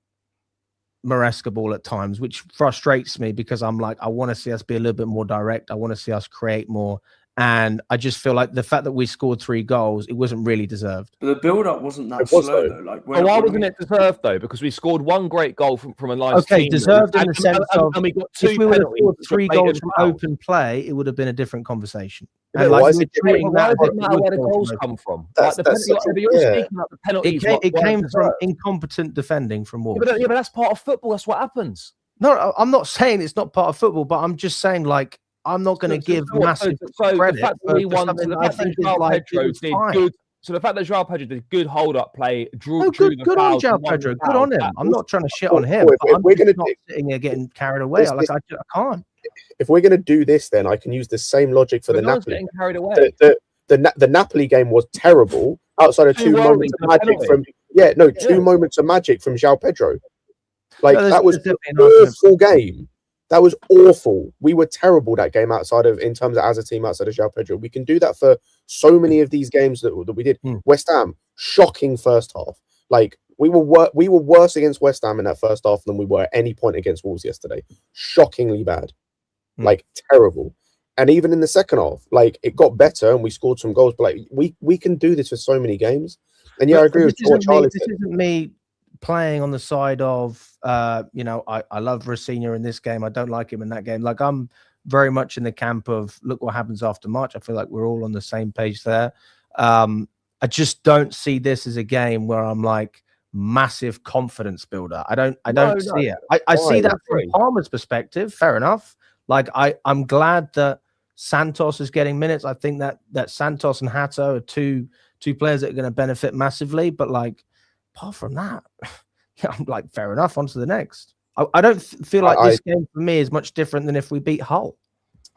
Maresca ball at times, which frustrates me because I'm like, I want to see us be a little bit more direct. I want to see us create more. And I just feel like the fact that we scored 3 goals, it wasn't really deserved. But the build-up wasn't that slow, though. Like, why wasn't it deserved, though? Because we scored 1 great goal from a nice team. Deserved in the sense of, and we got 2 if we would have scored 3 goals from open play, it would have been a different conversation. And why does it matter where the goals come from? It came from incompetent defending from Wolves. Yeah, but that's part of football. That's what happens. No, I'm not saying it's not part of football, but I'm just saying, like, I'm not going to give massive credit. The fact that we won, the fact that Joao Pedro did good. So the fact that Joao Pedro did good hold-up play, good on Joao Pedro, good on him. I'm not trying to shit on him. But I'm just not sitting here getting carried away. I can't. If we're going to do this, then I can use the same logic for the Napoli. Getting carried away. The Napoli game was terrible outside of 2 moments of magic from moments of magic from Joao Pedro. Like, that was an awful game. That was awful. We were terrible that game in terms of as a team outside of Joao Pedro. We can do that for so many of these games that we did. West Ham, shocking first half. Like, we were worse against West Ham in that first half than we were at any point against Wolves yesterday. Shockingly bad. Like, terrible. And even in the second half, like, it got better and we scored some goals. But like, we can do this for so many games. And I agree with what Charlie said. This isn't me playing on the side of, I love Rosenior in this game. I don't like him in that game. Like, I'm very much in the camp of look what happens after March. I feel like we're all on the same page there. I just don't see this as a game where I'm like, massive confidence builder. I don't No, see it. I see that from Palmer's perspective. Fair enough. Like I'm glad that Santos is getting minutes. I think that Santos and Hato are two players that are going to benefit massively. But like, apart from that, yeah, I'm like, fair enough. On to the next. I don't feel like this game for me is much different than if we beat Hull.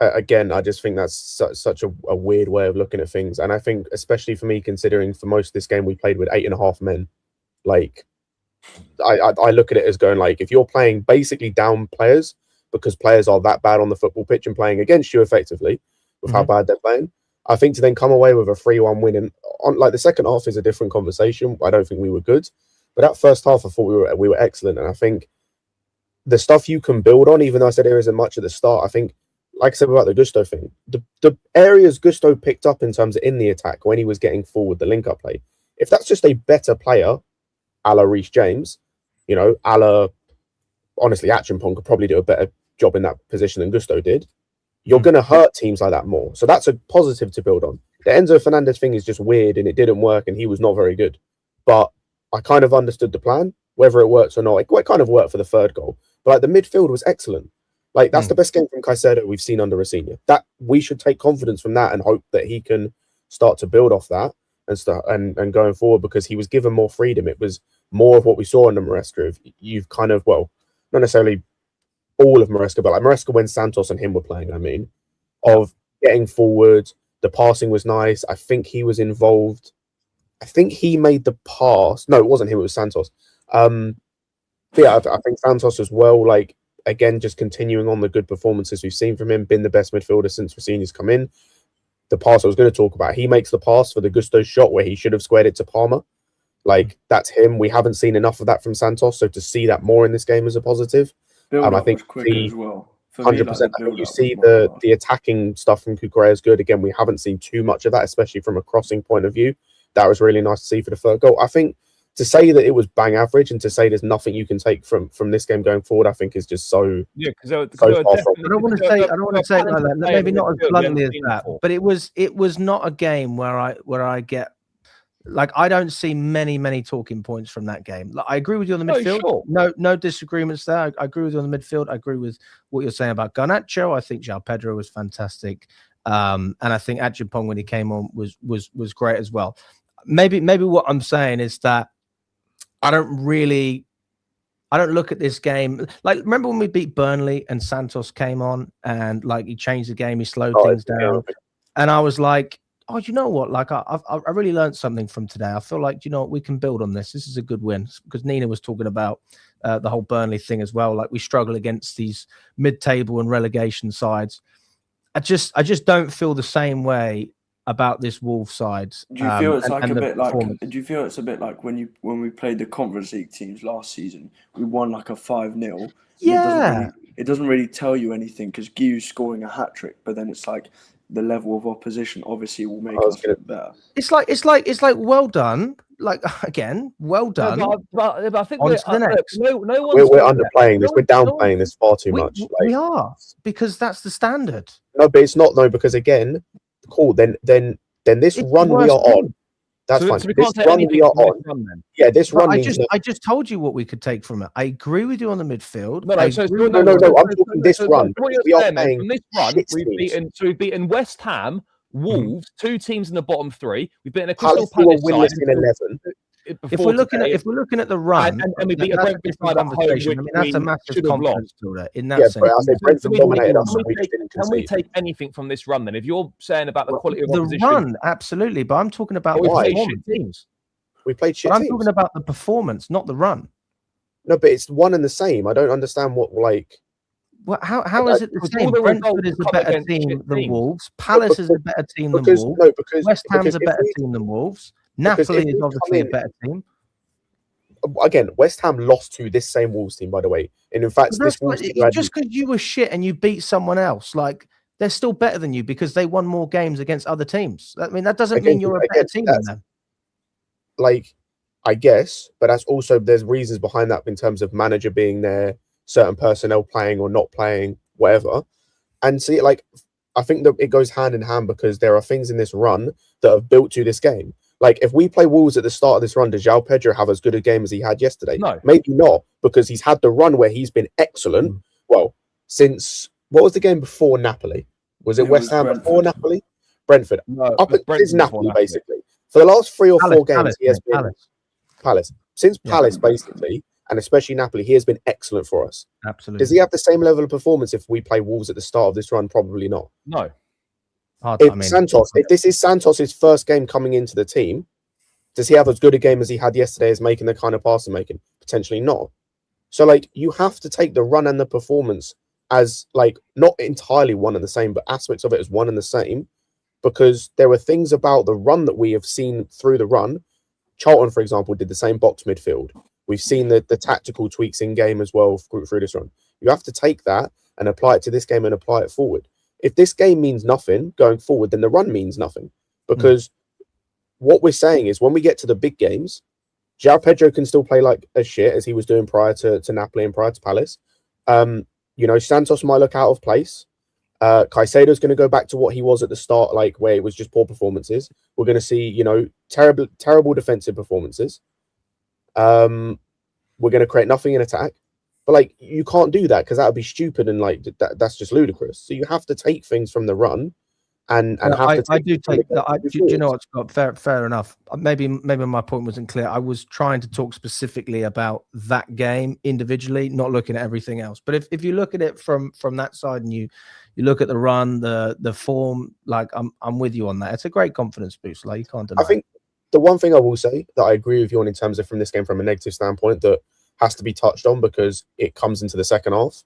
Again, I just think that's such a weird way of looking at things. And I think, especially for me, considering for most of this game we played with 8.5 men, like I look at it as going like, if you're playing basically down players because players are that bad on the football pitch and playing against you effectively with how bad they're playing, I think to then come away with a 3-1 win, and on like the second half is a different conversation. I don't think we were good, but that first half I thought we were excellent. And I think the stuff you can build on, even though I said there isn't much at the start, I think, like I said about the Gusto thing, the areas Gusto picked up in terms of in the attack when he was getting forward, the link-up play, if that's just a better player, a la Reece James, you know, a la, honestly, Achimpong could probably do a better job in that position than Gusto did, you're going to hurt teams like that more. So that's a positive to build on. The Enzo Fernandez thing is just weird and it didn't work and he was not very good. But I kind of understood the plan, whether it works or not. It kind of worked for the third goal. But like the midfield was excellent. Like that's the best game from Caicedo we've seen under Rosenior. That we should take confidence from that and hope that he can start to build off that and start and going forward, because he was given more freedom. It was more of what we saw under Maresca. You've kind of, well, not necessarily all of Maresca, but like Maresca when Santos and him were playing, I mean, of getting forward, the passing was nice. I think he was involved. I think he made the pass. No, it wasn't him, it was Santos. But yeah, I think Santos as well, like, again, just continuing on the good performances we've seen from him, been the best midfielder since Rosenior's come in. The pass I was going to talk about, he makes the pass for the Gusto shot where he should have squared it to Palmer. Like, that's him. We haven't seen enough of that from Santos, so to see that more in this game is a positive. I think as well. 100%. I think you see the attacking stuff from Kukurea is good. Again, we haven't seen too much of that, especially from a crossing point of view. That was really nice to see for the third goal. I think to say that it was bang average and to say there's nothing you can take from this game going forward, I think is just so. Yeah, because I don't want to say it like that. Maybe not as bluntly as that, but it was not a game where I get. Like, I don't see many talking points from that game. Like, I agree with you on the midfield. Sure. No disagreements there. I agree with you on the midfield. I agree with what you're saying about Garnacho. I think Joao Pedro was fantastic. And I think Achimpong, when he came on, was great as well. Maybe what I'm saying is that I don't look at this game. Like, remember when we beat Burnley and Santos came on and like he changed the game, he slowed things down. And I was like, oh, you know what? Like, I really learned something from today. I feel like, you know what, we can build on this. This is a good win, because Nina was talking about the whole Burnley thing as well. Like, we struggle against these mid-table and relegation sides. I just don't feel the same way about this Wolves side. Do you feel it's Do you feel it's a bit like when we played the Conference League teams last season? We won like a 5-0. Yeah. It doesn't really tell you anything because Guiu's scoring a hat-trick, but then it's like the level of opposition obviously will make us feel better. It's like well done. Like, again, well done. No, but I think we're underplaying this. We're downplaying this far too much. We are, because that's the standard. No, but it's not though, because again, cool. Then this run we are on. That's fine. So this run we are on. Yeah, this run. I just told you what we could take from it. I agree with you on the midfield. No. I'm talking this run. We are playing from this run. We've beaten West Ham, Wolves, 2 teams in the bottom 3. We've beaten a Crystal Palace side in 11. If we're looking at the run, and we beat a Brentford side at home, which that's a massive confidence builder in that sense. But I say Brentford dominated us. Can we take anything from this run then? If you're saying about the quality of the opposition, run, absolutely. But I'm talking about the teams. We played shit. I'm talking about the performance, not the run. No, but it's one and the same. I don't understand what like. Well, how is it the same? Brentford is a better team than Wolves. Palace is a better team than Wolves. West Ham's a better team than Wolves. Napoli is obviously a better team. Again, West Ham lost to this same Wolves team, by the way. And in fact, this Wolves team just because you were shit and you beat someone else, like, they're still better than you because they won more games against other teams. I mean, that doesn't mean you're a better team than them. Like, I guess, but that's also, there's reasons behind that in terms of manager being there, certain personnel playing or not playing, whatever. And see, like, I think that it goes hand in hand because there are things in this run that have built to this game. Like, if we play Wolves at the start of this run, does Joao Pedro have as good a game as he had yesterday? No. Maybe not, because he's had the run where he's been excellent. Well, since, what was the game before Napoli? Was it West Ham before Napoli? Brentford. No, Up since Napoli, basically. For the last 3 or 4 games, he has been Palace. Since Palace, basically, and especially Napoli, he has been excellent for us. Absolutely. Does he have the same level of performance if we play Wolves at the start of this run? Probably not. No. If this is Santos's first game coming into the team, does he have as good a game as he had yesterday as making the kind of passing making? Potentially not. So, like, you have to take the run and the performance as, like, not entirely one and the same, but aspects of it as one and the same, because there are things about the run that we have seen through the run. Charlton, for example, did the same box midfield. We've seen the tactical tweaks in game as well through this run. You have to take that and apply it to this game and apply it forward. If this game means nothing going forward, then the run means nothing, because what we're saying is when we get to the big games, Joao Pedro can still play like a shit as he was doing prior to Napoli and prior to Palace. You know, Santos might look out of place. Caicedo's going to go back to what he was at the start, like where it was just poor performances. We're going to see, you know, terrible defensive performances. We're going to create nothing in attack. But, like, you can't do that because that would be stupid and, like, that's just ludicrous. So you have to take things from the run and have to take... I do take that. Do you know what, Scott? Fair enough. Maybe my point wasn't clear. I was trying to talk specifically about that game individually, not looking at everything else. But if you look at it from that side and you look at the run, the form, like, I'm with you on that. It's a great confidence boost. Like, you can't deny. I think the one thing I will say that I agree with you on in terms of from this game from a negative standpoint that has to be touched on because it comes into the second half.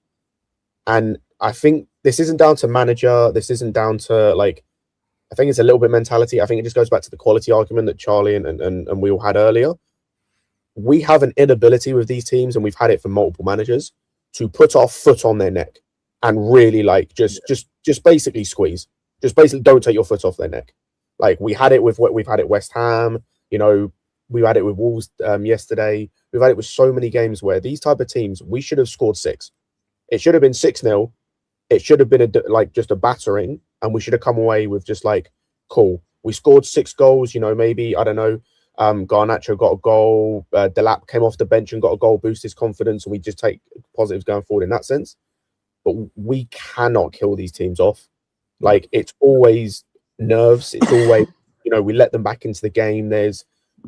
And I think this isn't down to manager. This isn't down to, like, I think it's a little bit mentality. I think it just goes back to the quality argument that Charlie and we all had earlier. We have an inability with these teams, and we've had it for multiple managers, to put our foot on their neck and really, like, just basically squeeze. Just basically don't take your foot off their neck. Like, we've had it with West Ham, you know, we had it with Wolves yesterday. We've had it with so many games where these type of teams, we should have scored 6. It should have been 6-0. It should have been just a battering, and we should have come away with just like, cool. We scored 6 goals. You know, maybe, I don't know. Garnacho got a goal. Delap came off the bench and got a goal, boost his confidence, and we just take positives going forward in that sense. But we cannot kill these teams off. Like, it's always nerves. It's always, you know, we let them back into the game. There's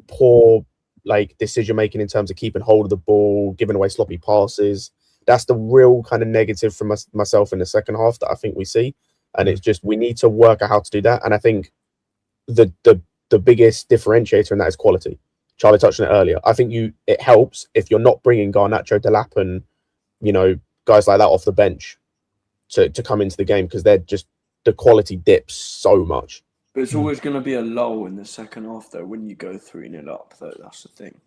poor, like, decision making in terms of keeping hold of the ball, giving away sloppy passes. That's the real kind of negative from myself in the second half that I think we see. And it's just, we need to work out how to do that. And I think the biggest differentiator in that is quality. Charlie touched on it earlier. I think it helps if you're not bringing Garnacho, Delap, and, you know, guys like that off the bench to come into the game, because they're just, the quality dips so much. But it's always going to be a lull in the second half, though, when you go 3-0 up, though. That's the thing.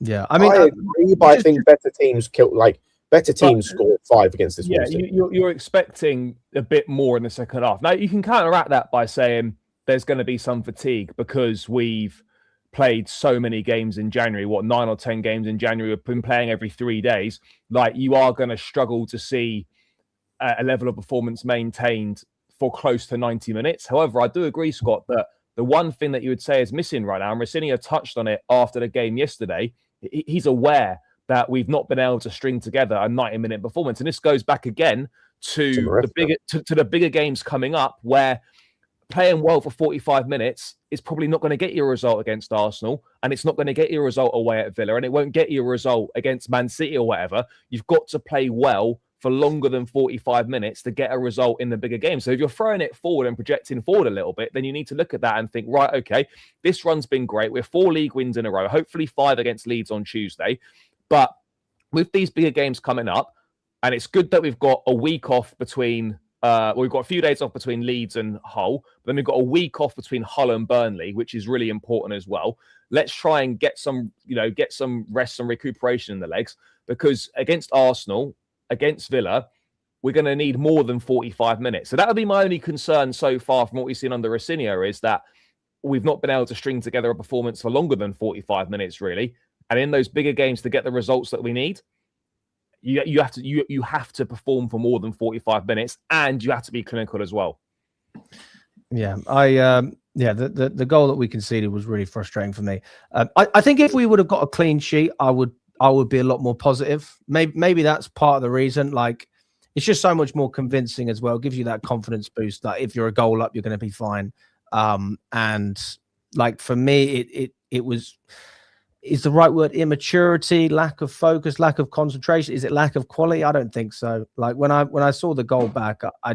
Yeah, I mean, I agree, but I think better teams score 5 against this Wolves team. You're expecting a bit more in the second half. Now, you can counteract that by saying there's going to be some fatigue because we've played so many games in January, 9 or 10 games in January. We've been playing every 3 days. Like, you are going to struggle to see a level of performance maintained for close to 90 minutes. However, I do agree, Scott, that the one thing that you would say is missing right now, and Rosenior touched on it after the game yesterday, he's aware that we've not been able to string together a 90-minute performance. And this goes back again to the bigger games coming up, where playing well for 45 minutes is probably not going to get you a result against Arsenal, and it's not going to get you a result away at Villa, and it won't get you a result against Man City or whatever. You've got to play well for longer than 45 minutes to get a result in the bigger game. So if you're throwing it forward and projecting forward a little bit, then you need to look at that and think, right, okay, this run's been great. We're 4 league wins in a row, hopefully 5 against Leeds on Tuesday. But with these bigger games coming up, and it's good that we've got a week off between, we've got a few days off between Leeds and Hull, but then we've got a week off between Hull and Burnley, which is really important as well. Let's try and get some rest and recuperation in the legs, because against Arsenal, against Villa, we're going to need more than 45 minutes. So that would be my only concern so far from what we've seen under Rosenior, is that we've not been able to string together a performance for longer than 45 minutes, really. And in those bigger games, to get the results that we need, you have to perform for more than 45 minutes, and you have to be clinical as well. Yeah, I Yeah, the goal that we conceded was really frustrating for me. I think if we would have got a clean sheet, I would be a lot more positive. Maybe that's part of the reason. Like, it's just so much more convincing as well. It gives you that confidence boost that if you're a goal up, you're going to be fine. And like for me, it was, is the right word immaturity, lack of focus, lack of concentration? Is it lack of quality? I don't think so. Like when I saw the goal back, I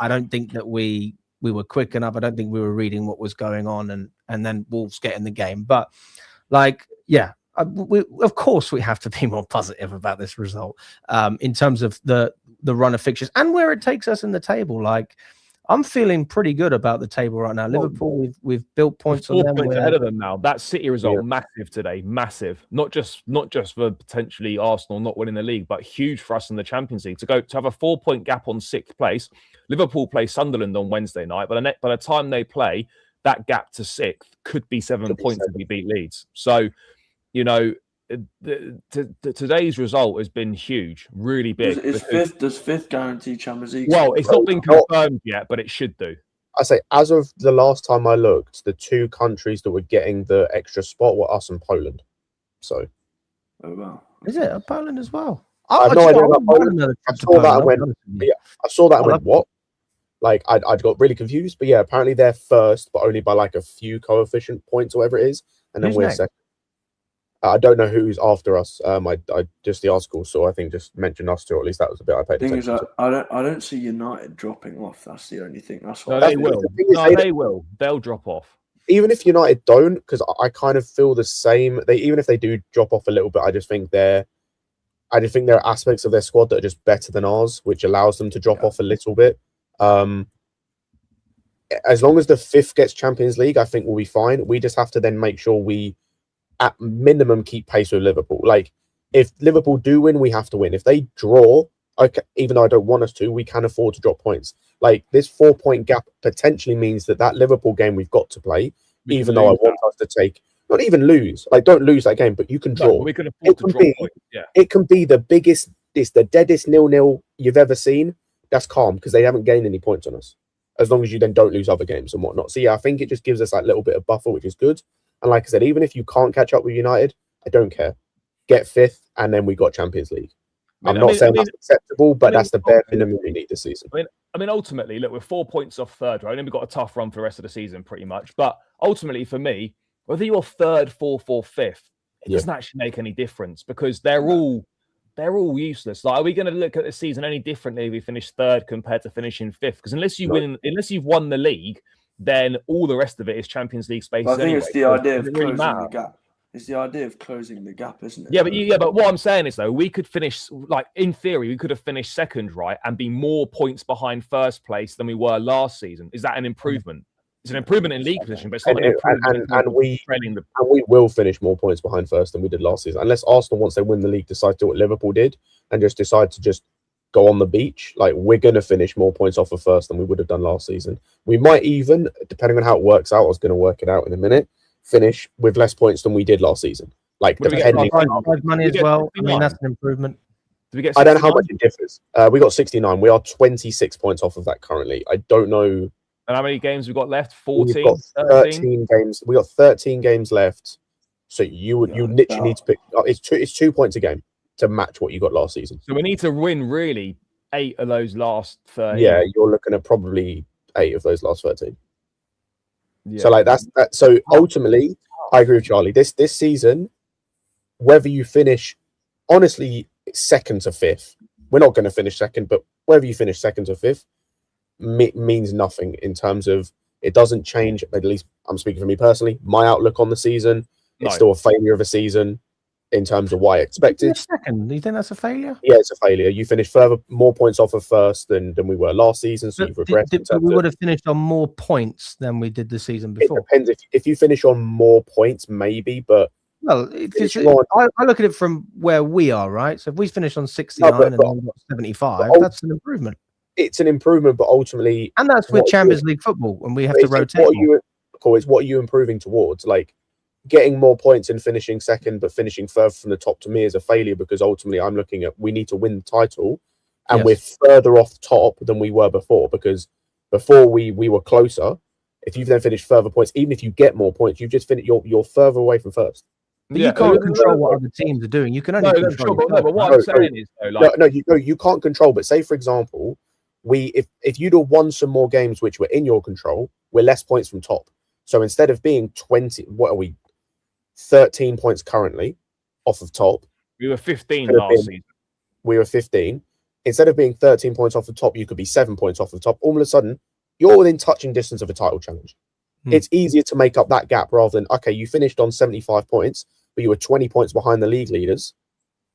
don't think that we were quick enough. I don't think we were reading what was going on, and then Wolves get in the game. But like, yeah, of course we have to be more positive about this result in terms of the run of fixtures and where it takes us in the table. Like, I'm feeling pretty good about the table right now. Liverpool, we've built points on them. Points ahead of them now. That City result, massive today, massive. Not just for potentially Arsenal not winning the league, but huge for us in the Champions League to have a 4-point gap on 6th place. Liverpool play Sunderland on Wednesday night, but by the time they play, that gap to 6th could be 7 points if we beat Leeds. So, you know, today's result has been huge, really big. Does 5th guarantee Champions League? Well, it's not been confirmed yet, but it should do. I say, as of the last time I looked, the 2 countries that were getting the extra spot were us and Poland. So, oh wow, is it Poland as well? I have no idea about Poland. I saw that and went, I saw that and went, what? Like, I got really confused. But yeah, apparently they're first, but only by like a few coefficient points or whatever it is, and then we're second. I don't know who's after us. I just the article, so I think just mentioned us two, or at least that was a bit I paid attention to. I don't see United dropping off. That's the only thing. That's what they will. They will. They'll drop off. Even if United don't, because I kind of feel the same. Even if they do drop off a little bit, I just think there are aspects of their squad that are just better than ours, which allows them to drop off a little bit. As long as the 5th gets Champions League, I think we'll be fine. We just have to then make sure we, at minimum, keep pace with Liverpool. Like, if Liverpool do win, we have to win. If they draw, okay, even though I don't want us to, we can afford to drop points. Like, this 4-point gap potentially means that Liverpool game we've got to play, even though I want us to take, not even lose. Like, don't lose that game, but you can draw. No, we can afford to drop points. Yeah. It can be the biggest, it's the deadest 0-0 you've ever seen. That's calm because they haven't gained any points on us, as long as you then don't lose other games and whatnot. So yeah, I think it just gives us that little bit of buffer, which is good. And like I said, even if you can't catch up with United, I don't care. Get 5th, and then we got Champions League. I'm not saying that's acceptable, but that's the bare minimum we need this season. I mean, ultimately, look, we're 4 points off 3rd, right? And we've got a tough run for the rest of the season, pretty much. But ultimately, for me, whether you're 3rd, 4th, or 5th, it doesn't actually make any difference because they're all useless. Like, are we going to look at the season any differently if we finish 3rd compared to finishing 5th? Because unless you've won the league, then all the rest of it is Champions League spaces. I think it's the idea of closing the gap. It's the idea of closing the gap, isn't it? Yeah, but what I'm saying is, though, we could finish, like, in theory, we could have finished 2nd, right, and be more points behind 1st place than we were last season. Is that an improvement? It's an improvement in league position, but it's not an improvement. And we will finish more points behind 1st than we did last season, unless Arsenal, once they win the league, decide to do what Liverpool did and just decide to just go on the beach. Like, we're going to finish more points off of 1st than we would have done last season. We might even, depending on how it works out, I was going to work it out in a minute, finish with less points than we did last season. Like, depending on money as well. I mean, that's an improvement. I don't know how much it differs. We got 69. We are 26 points off of that currently. I don't know. And how many games we've got left? 14? We've got 13 games. We got 13 games left. So you literally need to pick. It's 2 points a game to match what you got last season. So we need to win really 8 of those last 13. Yeah, you're looking at probably 8 of those last 13. Yeah. So like that's that. So ultimately, I agree with Charlie. This season, whether you finish, honestly, 2nd to 5th, we're not going to finish 2nd, but whether you finish 2nd to 5th means nothing in terms of it doesn't change. At least I'm speaking for me personally. My outlook on the season, it's still a failure of a season in terms of what I expected. 2nd, do you think that's a failure? Yeah, it's a failure. You finished more points off of 1st than we were last season, so you've regressed. We would have finished on more points than we did the season before. It depends if you finish on more points, maybe, but well, I look at it from where we are, right? So if we finish on 69 and then we got 75, that's an improvement. It's an improvement, but ultimately, and that's with Champions League football, and we have to rotate. What are you improving towards? Like, getting more points and finishing 2nd, but finishing further from the top, to me, is a failure, because ultimately I'm looking at, we need to win the title, and we're further off the top than we were before, because before we were closer, If you've then finished further points, even if you get more points, you've just finished. You're further away from first. But you can't control what other teams are doing. You can only control. But what I'm saying is, though, like, you can't control. But say, for example, if you'd have won some more games which were in your control, we're less points from top. So instead of being 20, what are we? 13 points currently off of top. We were 15 last season. We were 15. Instead of being 13 points off the top, you could be 7 points off the top. All of a sudden, you're within touching distance of a title challenge. It's easier to make up that gap rather than, okay, you finished on 75 points, but you were 20 points behind the league leaders.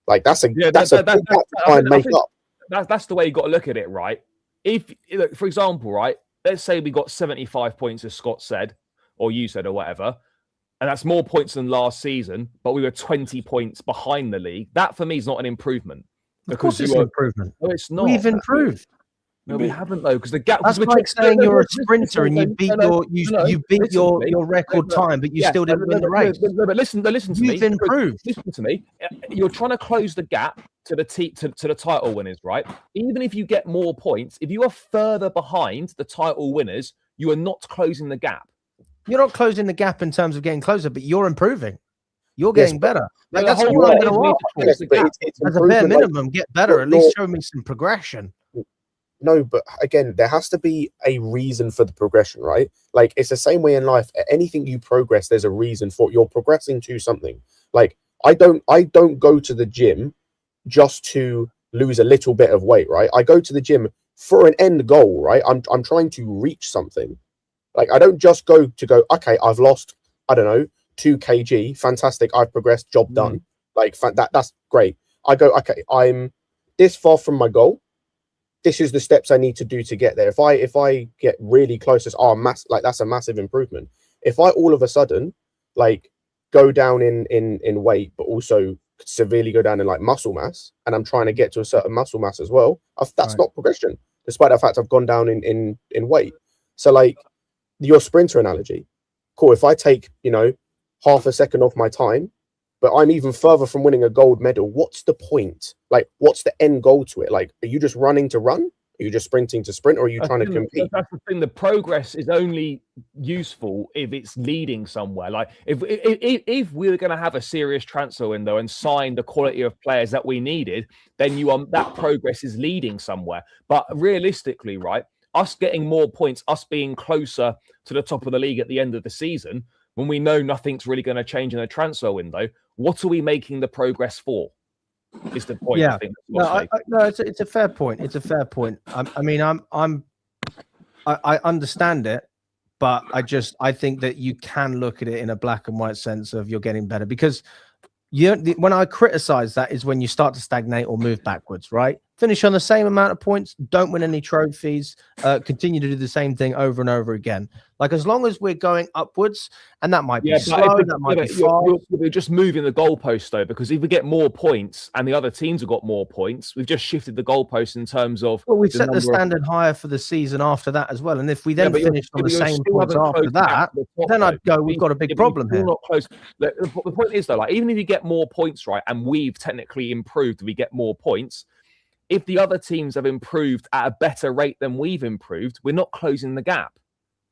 Like, that's a big gap to try and make up. That's the way you got to look at it, right? If, for example, right, let's say we got 75 points, as Scott said, or you said, or whatever, and that's more points than last season, but we were 20 points behind the league. That, for me, is not an improvement. Of course it's an improvement. No, it's not. We've improved. No, we haven't, though, because the gap... That's like saying you're a sprinter and you beat your record time, but you still didn't win the race. No, but listen to me. You've improved. Listen to me. You're trying to close the gap to the title winners, right? Even if you get more points, if you are further behind the title winners, you are not closing the gap. You're not closing the gap in terms of getting closer, but you're improving. You're getting better. Like, that's whole all I'm going to ask. As a bare minimum, get better. At least show me some progression. No, but again, there has to be a reason for the progression, right? Like, it's the same way in life. Anything you progress, there's a reason for it. You're progressing to something. Like, I don't go to the gym just to lose a little bit of weight, right? I go to the gym for an end goal, right? I'm trying to reach something. Like, I don't just go, okay, I've lost, I don't know, 2 kg. Fantastic. I've progressed. Job done. Like, that's great. I go, okay, I'm this far from my goal. This is the steps I need to do to get there. If I get really close, that's a massive improvement. If I all of a sudden like go down in weight, but also severely go down in like muscle mass, and I'm trying to get to a certain muscle mass as well, that's not progression, despite the fact I've gone down in weight. So like your sprinter analogy, cool. If I take, half a second off my time, but I'm even further from winning a gold medal, what's the point? Like, what's the end goal to it? Like, are you just running to run? Are you just sprinting to sprint? Or are you trying to compete? That's the thing. The progress is only useful if it's leading somewhere. Like, if we were going to have a serious transfer window and sign the quality of players that we needed, then that progress is leading somewhere. But realistically, right, us getting more points, us being closer to the top of the league at the end of the season, when we know nothing's really going to change in a transfer window, what are we making the progress for? Is the point? Yeah, I think. It's a fair point. It's a fair point. I understand it, but I think that you can look at it in a black and white sense of you're getting better, because when I criticize that is when you start to stagnate or move backwards, right? Finish on the same amount of points, don't win any trophies, continue to do the same thing over and over again. Like, as long as we're going upwards, and that might be slow, that might be fast. You're just moving the goalpost, though, because if we get more points and the other teams have got more points, we've just shifted the goalpost in terms of... Well, we've set the standard higher for the season after that as well. And if we then finish on the same points after that, then I'd go, we've got a big problem here. Not close. The point is, though, like, even if you get more points, right, and we've technically improved, we get more points, if the other teams have improved at a better rate than we've improved, we're not closing the gap.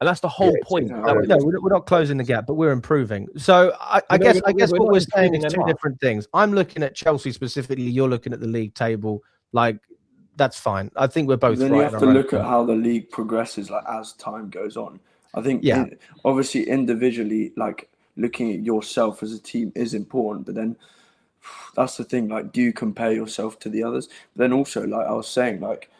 And that's the whole point. No, we're not closing the gap, but we're improving. So I guess what we're saying is two different things. I'm looking at Chelsea specifically. You're looking at the league table. Like, that's fine. I think we're both. Then right you have to look at how the league progresses, like, as time goes on. I think, obviously, individually, like, looking at yourself as a team is important, but then that's the thing. Like, do you compare yourself to the others? But then also, like I was saying, like,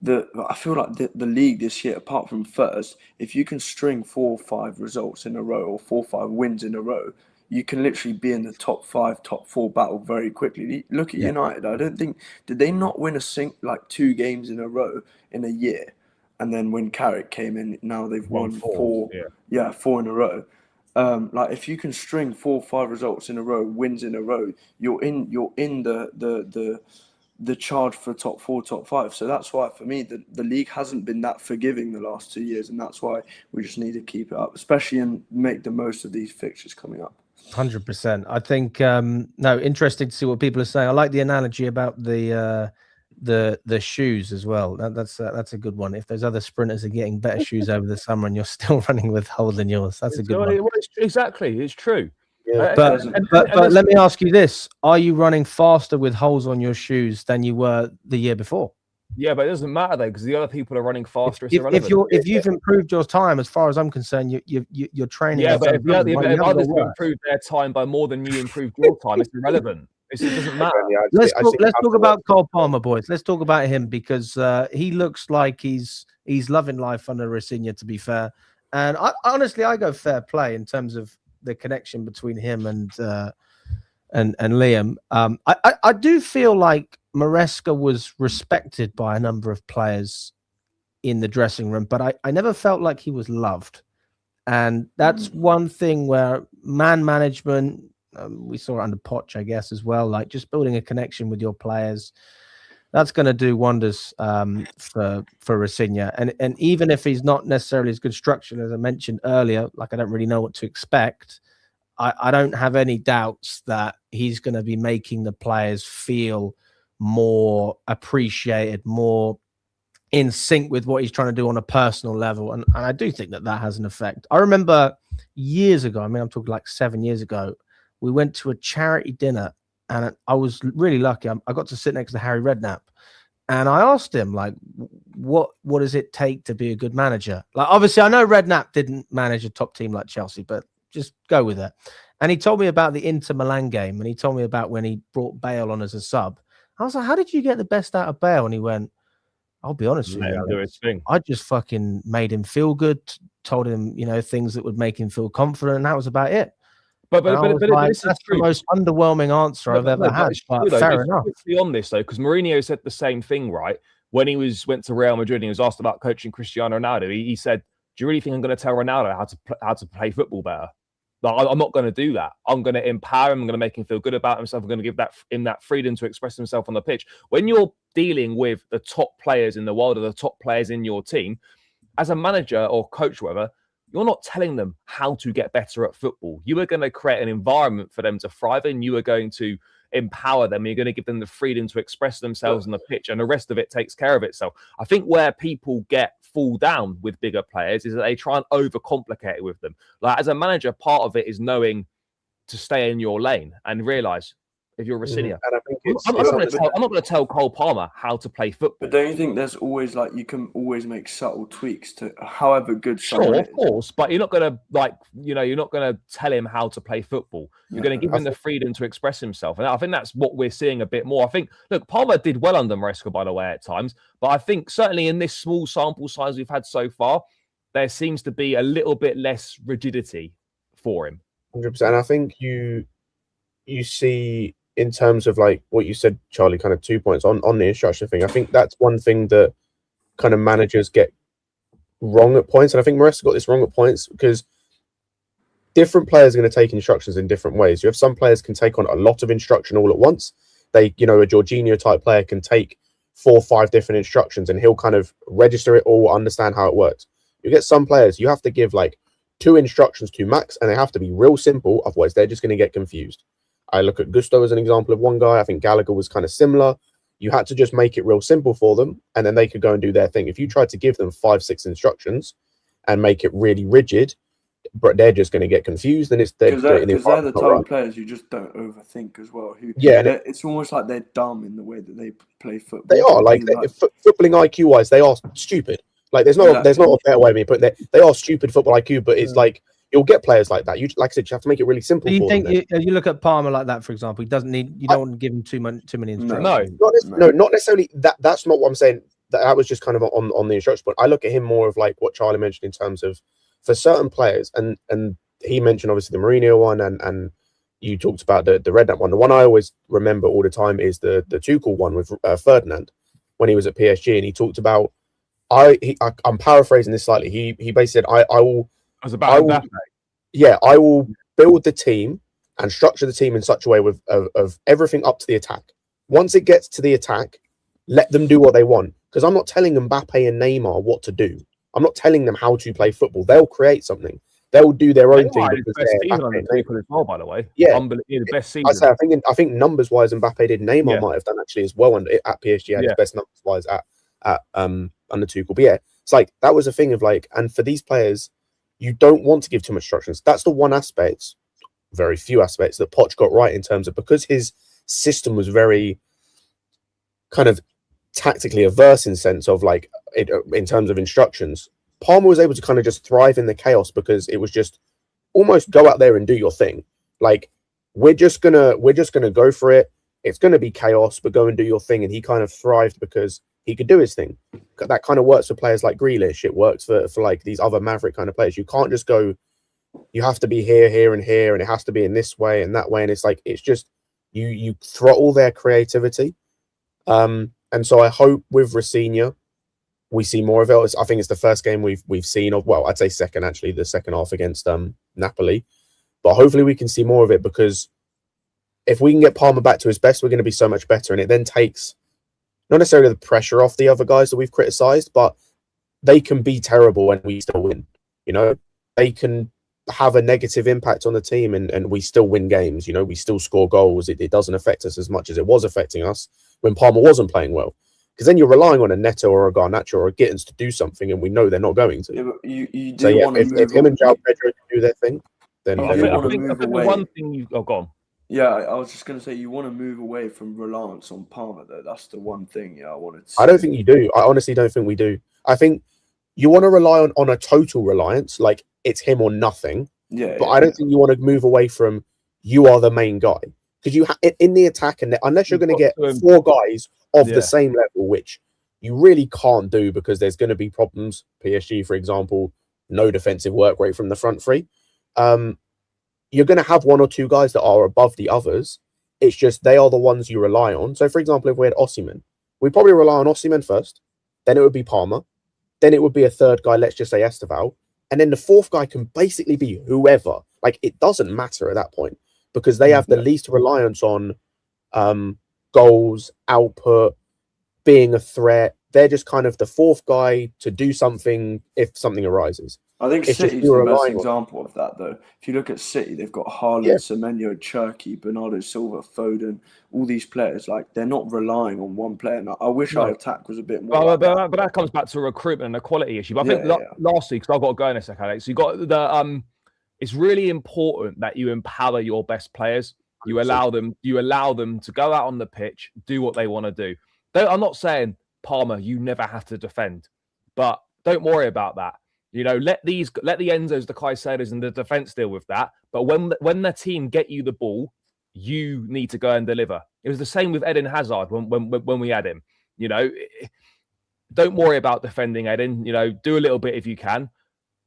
I feel like the league this year, apart from first, if you can string 4 or 5 results in a row or 4 or 5 wins in a row, you can literally be in the top 5, top 4 battle very quickly. Look at United. I don't think, did they not win 2 games in a row in a year? And then when Carrick came in, now they've won 4. Yeah, 4 in a row. Like, if you can string 4 or 5 results in a row, wins in a row, you're in the charge for top 4, top 5. So that's why, for me, the league hasn't been that forgiving the last 2 years, and that's why we just need to keep it up, especially and make the most of these fixtures coming up. 100%. I think interesting to see what people are saying. I like the analogy about the the shoes as well. That's a good one. If those other sprinters are getting better shoes over the summer and you're still running with holes in yours, that's a good one. Exactly, it's true. Yeah. But let me ask you this: are you running faster with holes on your shoes than you were the year before? Yeah, but it doesn't matter though, because the other people are running faster. If you've improved your time, as far as I'm concerned, you're training. Yeah, but if others have improved their time by more than you improved your time, it's irrelevant. It doesn't matter. Let's talk about Cole Palmer, boys. Let's talk about him because he looks like he's loving life under Rosenior, to be fair. And honestly, I go fair play in terms of the connection between him and Liam. I do feel like Maresca was respected by a number of players in the dressing room, but I never felt like he was loved. And that's one thing where man management, we saw it under Poch, I guess, as well, like just building a connection with your players. That's going to do wonders for Rosenior. And even if he's not necessarily as good structured, as I mentioned earlier, like I don't really know what to expect, I don't have any doubts that he's going to be making the players feel more appreciated, more in sync with what he's trying to do on a personal level. And I do think that has an effect. I remember years ago, I mean, I'm talking like 7 years ago, we went to a charity dinner and I was really lucky. I got to sit next to Harry Redknapp. And I asked him, like, what does it take to be a good manager? Like, obviously, I know Redknapp didn't manage a top team like Chelsea, but just go with it. And he told me about the Inter Milan game, and he told me about when he brought Bale on as a sub. I was like, how did you get the best out of Bale? And he went, I'll be honest with you, I just fucking made him feel good, told him, things that would make him feel confident, and that was about it. But that's the most underwhelming answer I've ever had. Fair enough. On this though, because Mourinho said the same thing, right? When he went to Real Madrid and he was asked about coaching Cristiano Ronaldo, he said, "Do you really think I'm going to tell Ronaldo how to play football better? Like, I'm not going to do that. I'm going to empower him. I'm going to make him feel good about himself. I'm going to give him that freedom to express himself on the pitch." When you're dealing with the top players in the world or the top players in your team, as a manager or coach, whatever, you're not telling them how to get better at football. You are going to create an environment for them to thrive in. You are going to empower them. You're going to give them the freedom to express themselves on the pitch, and the rest of it takes care of itself. I think where people fall down with bigger players is that they try and overcomplicate it with them. Like, as a manager, part of it is knowing to stay in your lane and realize if you're Rosenior. And I think I'm not going to tell Cole Palmer how to play football. But don't you think there's always you can always make subtle tweaks to however good someone is? Of course, but you're not going to you're not going to tell him how to play football. You're going to give him the freedom to express himself. And I think that's what we're seeing a bit more. I think, look, Palmer did well under Maresca, by the way, at times, but I think certainly in this small sample size we've had so far, there seems to be a little bit less rigidity for him. 100%. I think you see, in terms of like what you said, Charlie, kind of 2 points on the instruction thing. I think that's one thing that kind of managers get wrong at points. And I think Maresca got this wrong at points because different players are going to take instructions in different ways. You have some players can take on a lot of instruction all at once. They, a Jorginho type player can take 4 or 5 different instructions and he'll kind of register it all, understand how it works. You get some players, you have to give like 2 instructions to max and they have to be real simple. Otherwise, they're just going to get confused. I look at Gusto as an example of one guy. I think Gallagher was kind of similar. You had to just make it real simple for them, and then they could go and do their thing. If you tried to give them 5, 6 instructions and make it really rigid, but they're just going to get confused. And they're the type of players you just don't overthink as well. It's almost like they're dumb in the way that they play football. They are footballing IQ wise, they are stupid. Like there's not a better way of me putting it. They are stupid football IQ, but it's like. You'll get players like that. Like I said, you have to make it really simple. Do you think you look at Palmer like that, for example? He doesn't need. You don't want to give him too many instructions. No, not necessarily. That's not what I'm saying. That was just kind of on the instruction. But I look at him more of like what Charlie mentioned in terms of for certain players, and he mentioned obviously the Mourinho one, and you talked about the Redknapp one. The one I always remember all the time is the Tuchel one with Ferdinand when he was at PSG, and he talked about. I'm paraphrasing this slightly. He basically said, I will build the team and structure the team in such a way of everything up to the attack. Once it gets to the attack, let them do what they want. Because I'm not telling Mbappe and Neymar what to do. I'm not telling them how to play football. They'll create something. they'll do their own Neymar thing had his because best they're season under Mbappe. Tuchel as well, by the way. Yeah. Unbelievable, the best I season. say I think numbers wise, Mbappe did. Neymar might have done actually as well at PSG. Had his best numbers wise at under Tuchel. But yeah, it's like that was a thing of like, and for these players, you don't want to give too much instructions. That's the one aspect, very few aspects that Poch got right in terms of, because his system was very kind of tactically averse in sense of like in terms of instructions. Palmer was able to kind of just thrive in the chaos because it was just almost go out there and do your thing. Like we're just gonna go for it. It's gonna be chaos, but go and do your thing. And he kind of thrived because he could do his thing. That kind of works for players like Grealish. It works for like these other maverick kind of players. You can't just go. You have to be here, and here, and it has to be in this way and that way. And it's like it's just you throttle their creativity. And so I hope with Rosenior we see more of it. I think it's the first game we've seen of, well, I'd say second, actually, the second half against Napoli. But hopefully we can see more of it, because if we can get Palmer back to his best, we're going to be so much better. And it then takes not necessarily the pressure off the other guys that we've criticised, but they can be terrible and we still win. You know, they can have a negative impact on the team and we still win games. You know, we still score goals. It doesn't affect us as much as it was affecting us when Palmer wasn't playing well. Because then you're relying on a Neto or a Garnacho or a Gittins to do something, and we know they're not going to. Yeah, but you do So yeah, want to if him and Joao Pedro can do their thing, then I then think we'll wanna be- move I think the away. one thing you go on. Yeah, I was just going to say you want to move away from reliance on Palmer, though. That's the one thing, I wanted to I don't say. think you do. I honestly don't think we do. I think you want to rely on a total reliance, like it's him or nothing. Yeah, But I don't think you want to move away from you are the main guy, because you in the attack, and unless you're going to get four guys of the same level, which you really can't do because there's going to be problems. PSG, for example, no defensive work rate from the front three. You're going to have one or two guys that are above the others. It's just they are the ones you rely on. So, for example, if we had Osimhen, we'd probably rely on Osimhen first. Then it would be Palmer. Then it would be a third guy, let's just say Esteval. And then the fourth guy can basically be whoever. Like, it doesn't matter at that point because they have the least reliance on goals, output, being a threat. They're just kind of the fourth guy to do something if something arises. I think It's just City's you're the best relying on- example of that, though. If you look at City, they've got Haaland, Semenyo, Cherki, Bernardo Silva, Foden, all these players. Like, they're not relying on one player. And I wish our attack was a bit more. Like But that comes back to recruitment and a quality issue. But I think lastly, because I've got to go in a second, Alex, you got the it's really important that you empower your best players. You allow them to go out on the pitch, do what they want to do. I'm not saying, Palmer, you never have to defend, but don't worry about that. You know, let the Enzos, the Caicedos, and the defense deal with that. But when the team get you the ball, you need to go and deliver. It was the same with Eden Hazard when we had him. You know, don't worry about defending, Eden. You know, do a little bit if you can.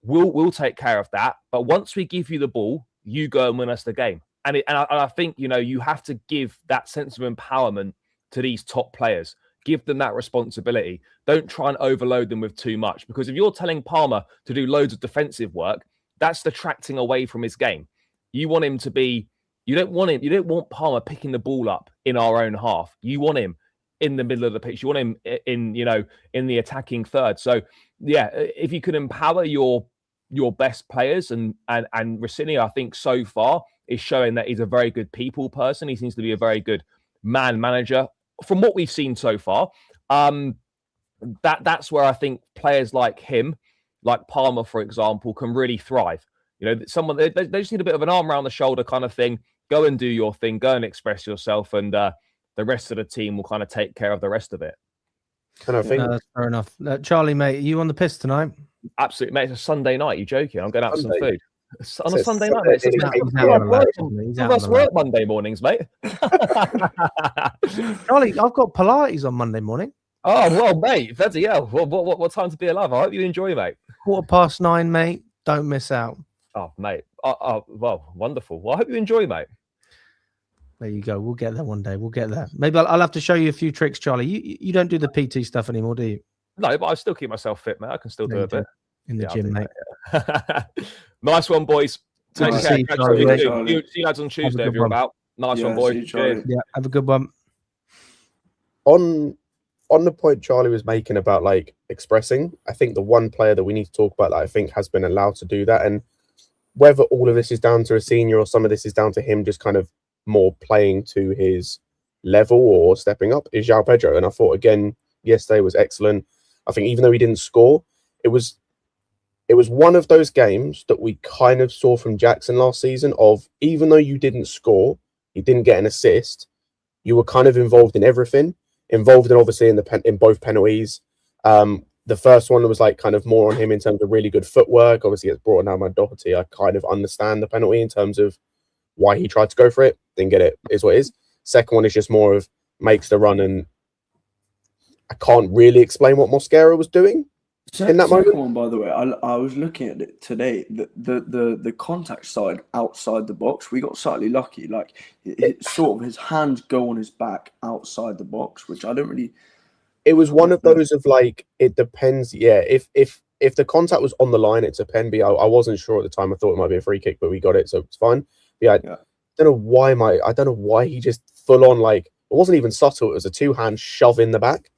We'll take care of that. But once we give you the ball, you go and win us the game. And I think, you know, you have to give that sense of empowerment to these top players. Give them that responsibility. Don't try and overload them with too much, because if you're telling Palmer to do loads of defensive work, that's detracting away from his game. You want him to be, you don't want Palmer picking the ball up in our own half. You want him in the middle of the pitch. You want him in the attacking third. So yeah, if you can empower your best players, and Rosenior, I think so far is showing that he's a very good people person. He seems to be a very good man manager from what we've seen so far. That's where I think players like him, like Palmer, for example, can really thrive. You know, someone they just need a bit of an arm around the shoulder kind of thing. Go and do your thing. Go and express yourself, and the rest of the team will kind of take care of the rest of it. And I think that's fair enough. Charlie, mate, are you on the piss tonight? Absolutely, mate. It's a Sunday night. You joking? I'm going out for some food. On a Sunday night, He's some of us work Monday mornings, mate. Charlie, I've got Pilates on Monday morning. Oh, well, mate, bloody hell. What time to be alive? I hope you enjoy, mate. 9:15, mate. Don't miss out. Oh, mate. Well, wonderful. Well, I hope you enjoy, mate. There you go. We'll get there one day. We'll get there. Maybe I'll have to show you a few tricks, Charlie. You don't do the PT stuff anymore, do you? No, but I still keep myself fit, mate. I can still do a bit. In the gym, mate. Nice one, boys. Take care. See See you lads on Tuesday if you're about. Nice one, boys. Yeah, have a good one. On the point Charlie was making about like expressing, I think the one player that we need to talk about that I think has been allowed to do that, and whether all of this is down to a senior or some of this is down to him just kind of more playing to his level or stepping up, is Joao Pedro. And I thought, again, yesterday was excellent. I think even though he didn't score, it was one of those games that we kind of saw from Jackson last season of, even though you didn't score, you didn't get an assist, you were kind of involved in everything, involved in obviously in both penalties. The first one was like kind of more on him in terms of really good footwork. Obviously, it's brought down by Doherty. I kind of understand the penalty in terms of why he tried to go for it. Didn't get it, is what it is. Second one is just more of makes the run, and I can't really explain what Mosquera was doing in that moment. Second one, by the way, I was looking at it today. The contact side outside the box, we got slightly lucky. Like it sort of his hands go on his back outside the box, which I don't really. It was one of those of like, it depends. Yeah, if the contact was on the line, it's a pen. But I wasn't sure at the time. I thought it might be a free kick, but we got it, so it's fine. But yeah, I don't know why he just full on, like, it wasn't even subtle. It was a 2-hand shove in the back.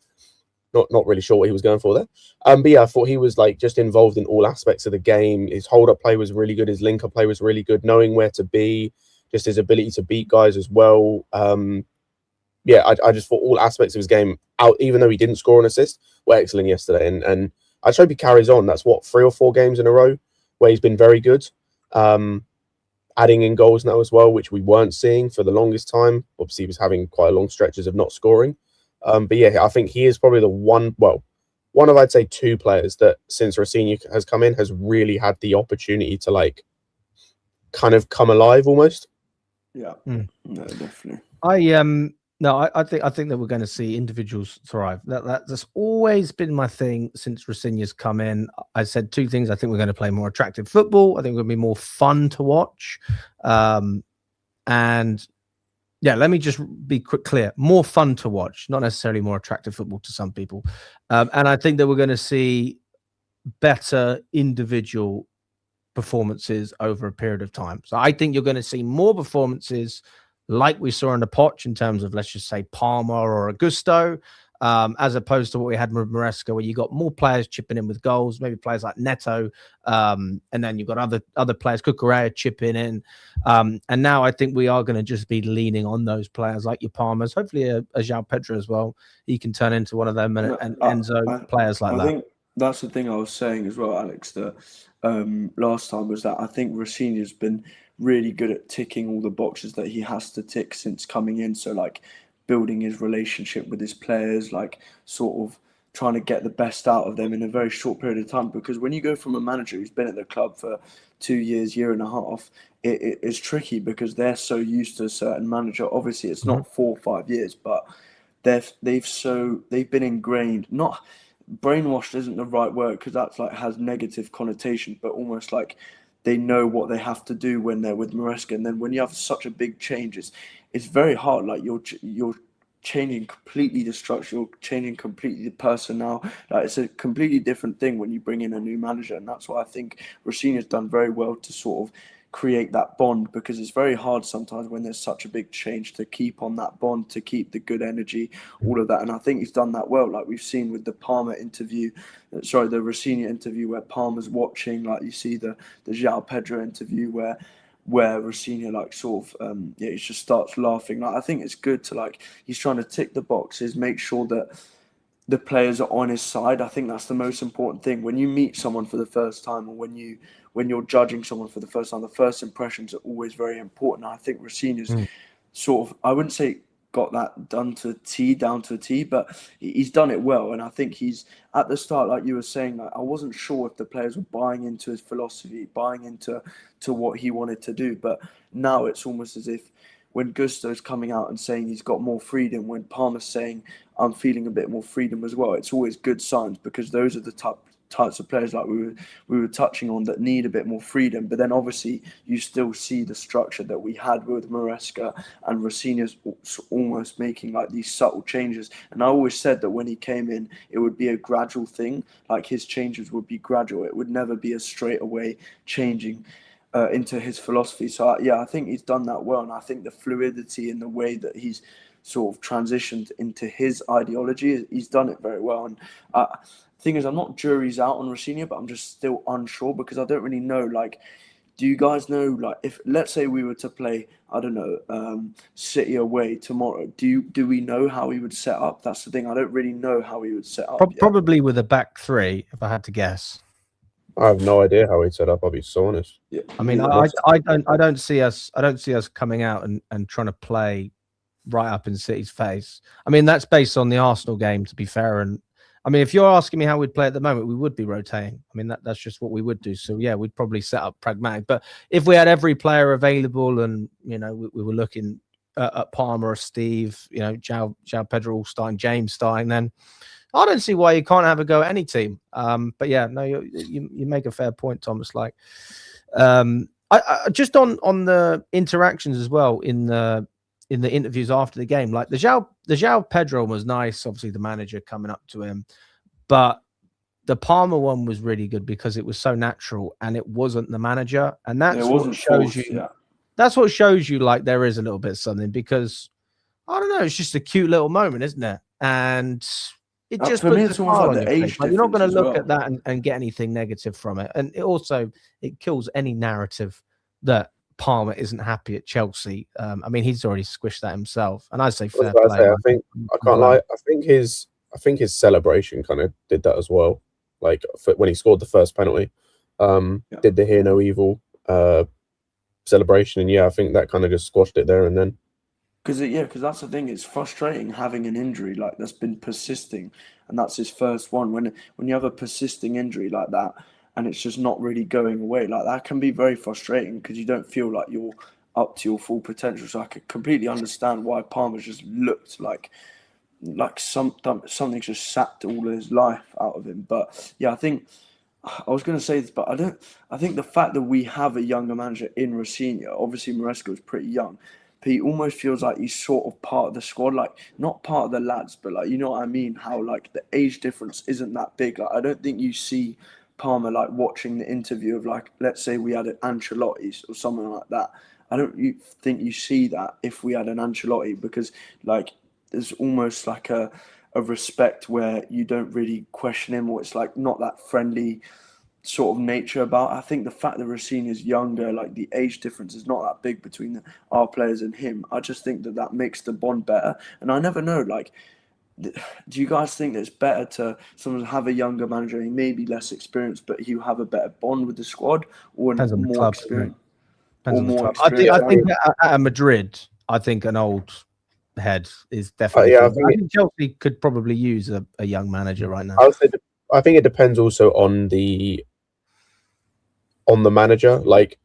Not really sure what he was going for there. But yeah, I thought he was like just involved in all aspects of the game. His hold-up play was really good. His link-up play was really good. Knowing where to be, just his ability to beat guys as well. Yeah, I just thought all aspects of his game, out, even though he didn't score an assist, were excellent yesterday. And I just hope he carries on. That's what, 3 or 4 games in a row where he's been very good. Adding in goals now as well, which we weren't seeing for the longest time. Obviously, he was having quite long stretches of not scoring. But yeah, I think he is probably the one of, I'd say, 2 players that since Rosenior has come in has really had the opportunity to like kind of come alive almost. Yeah, no, definitely. I think that we're going to see individuals thrive. That's always been my thing since Rosenior's come in. I said 2 things. I think we're going to play more attractive football. I think we're going to be more fun to watch. And yeah, let me just be clear. More fun to watch, not necessarily more attractive football to some people. And I think that we're going to see better individual performances over a period of time. So I think you're going to see more performances like we saw in the Poch in terms of, let's just say, Palmer or Augusto, as opposed to what we had with Maresca, where you got more players chipping in with goals, maybe players like Neto, and then you've got other players, Cucurella chipping in. And now I think we are going to just be leaning on those players like your Palmers, hopefully a Joao Pedro as well. He can turn into one of them, and Enzo, players like that. I think that's the thing I was saying as well, Alex, that last time was that I think Rosenior's been really good at ticking all the boxes that he has to tick since coming in. So like building his relationship with his players, like sort of trying to get the best out of them in a very short period of time. Because when you go from a manager who's been at the club for 2 years, year and a half, it is tricky because they're so used to a certain manager. Obviously, it's not 4 or 5 years, but they've been ingrained. Not brainwashed isn't the right word because that's like has negative connotation, but almost like they know what they have to do when they're with Maresca. And then when you have such a big change, it's very hard. Like you're changing completely the structure, you're changing completely the personnel. Like it's a completely different thing when you bring in a new manager. And that's why I think Rosenior's done very well to sort of create that bond, because it's very hard sometimes when there's such a big change to keep on that bond, to keep the good energy, all of that. And I think he's done that well. Like we've seen with the Rosenior interview where Palmer's watching, like you see the Joao Pedro interview where Rosenior like sort of he just starts laughing. Like I think it's good to like he's trying to tick the boxes, make sure that the players are on his side. I think that's the most important thing. When you meet someone for the first time, or when you're judging someone for the first time, the first impressions are always very important. I think Rosenior's sort of, I wouldn't say got that down to a T, but he's done it well. And I think he's at the start, like you were saying, like I wasn't sure if the players were buying into his philosophy, buying into what he wanted to do. But now it's almost as if when Gusto's coming out and saying he's got more freedom, when Palmer's saying I'm feeling a bit more freedom as well, it's always good signs, because those are the types of players like we were touching on that need a bit more freedom. But then obviously you still see the structure that we had with Maresca, and Rosenior's almost making like these subtle changes. And I always said that when he came in, it would be a gradual thing. Like his changes would be gradual. It would never be a straight away changing into his philosophy. So I think he's done that well. And I think the fluidity in the way that he's sort of transitioned into his ideology, he's done it very well. And thing is, I'm not jury's out on Rosenior, but I'm just still unsure, because I don't really know, like, Do you guys know, like, if let's say we were to play, I don't know, City away tomorrow, do we know how he would set up? That's the thing. I don't really know how he would set up. Probably with a back three, if I had to guess. I have no idea how he'd set up. I'll be so honest. Yeah, I mean, I don't see us coming out and trying to play right up in City's face. I mean, that's based on the Arsenal game, to be fair. And I mean, if you're asking me how we'd play at the moment, we would be rotating. I mean, that's just what we would do. So yeah, we'd probably set up pragmatic. But if we had every player available, and we were looking at Palmer or Steve, Joao, Pedro all starting, James starting, then I don't see why you can't have a go at any team. But yeah, no, you make a fair point, Thomas. Like, I just on the interactions as well in the interviews after the game, like the Joao Pedro was nice, obviously the manager coming up to him, but the Palmer one was really good because it was so natural and it wasn't the manager, and that's what shows you. Yeah. That's what shows you like there is a little bit of something, because I don't know, it's just a cute little moment, isn't it? And it just puts a smile on your face. Like, you're not going to look at that and get anything negative from it, and it kills any narrative that Palmer isn't happy at Chelsea. I mean, he's already squished that himself, and I'd say fair play. I can't lie. I think his celebration kind of did that as well. Like when he scored the first penalty, did the hear no evil celebration, and yeah, I think that kind of just squashed it there and then. Because that's the thing. It's frustrating having an injury like that's been persisting, and that's his first one. When you have a persisting injury like that, and it's just not really going away, like that can be very frustrating because you don't feel like you're up to your full potential. So I could completely understand why Palmer just looked like something just sapped all of his life out of him. But yeah, I think I was going to say this, but I think the fact that we have a younger manager in Rosenior, obviously Maresca is pretty young, but he almost feels like he's sort of part of the squad, like not part of the lads, but like, you know what I mean? How like the age difference isn't that big. Like, I don't think you see Palmer like watching the interview of, like, let's say we had an Ancelotti or someone like that. I don't think you see that if we had an Ancelotti, because like there's almost like a respect where you don't really question him, or it's like not that friendly sort of nature about. I think the fact that Rosenior is younger, like the age difference is not that big between our players and him. I just think that makes the bond better. And I never know, like, do you guys think that it's better to someone have a younger manager, he may be less experienced, but he'll have a better bond with the squad, or more experience? I think at Madrid, I think an old head is definitely. I think Chelsea could probably use a young manager right now. I think it depends also on the manager. Like,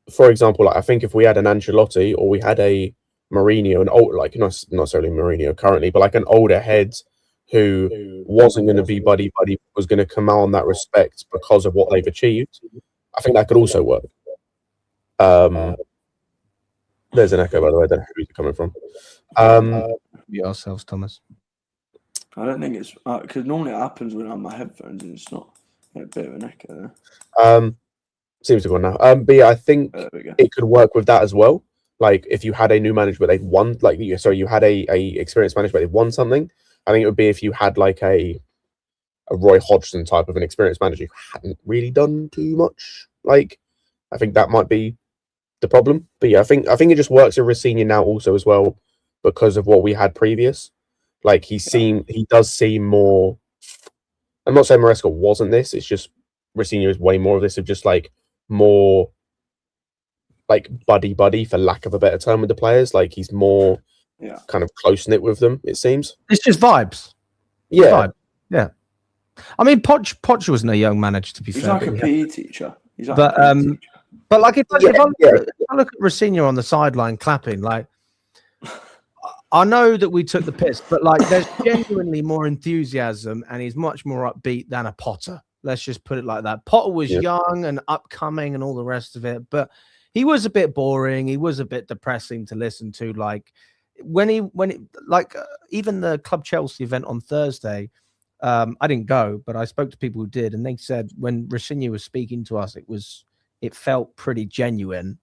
for example, like, I think if we had an Ancelotti or we had a Mourinho, an old, like, not necessarily Mourinho currently, but like an older head who wasn't going to be buddy, was going to command that respect because of what they've achieved, I think that could also work. There's an echo, by the way. I don't know who's coming from. Yourselves, Thomas. I don't think it's because normally it happens when I have my headphones and it's not a bit of an echo there. Seems to go on now. But yeah, I think it could work with that as well. Like if you had a new manager but they've won, you had a experienced manager but they've won something. I think it would be if you had like a Roy Hodgson type of an experienced manager who hadn't really done too much. Like, I think that might be the problem. But yeah, I think it just works with Rosenior now also as well because of what we had previous. Like he does seem more. I'm not saying Maresca wasn't this. It's just Rosenior is way more of this, of just like more like buddy for lack of a better term with the players. Like he's more kind of close knit with them. It seems it's just vibes. Yeah. I mean, Poch wasn't a young manager, to be fair. He's like a PE teacher. He's like but like if I look at Rosenior on the sideline clapping, like I know that we took the piss, but like there's genuinely more enthusiasm and he's much more upbeat than a Potter. Let's just put it like that. Potter was young and upcoming and all the rest of it, but he was a bit boring. He was a bit depressing to listen to. Like even the Club Chelsea event on Thursday, I didn't go, but I spoke to people who did, and they said when Rosenior was speaking to us, it felt pretty genuine.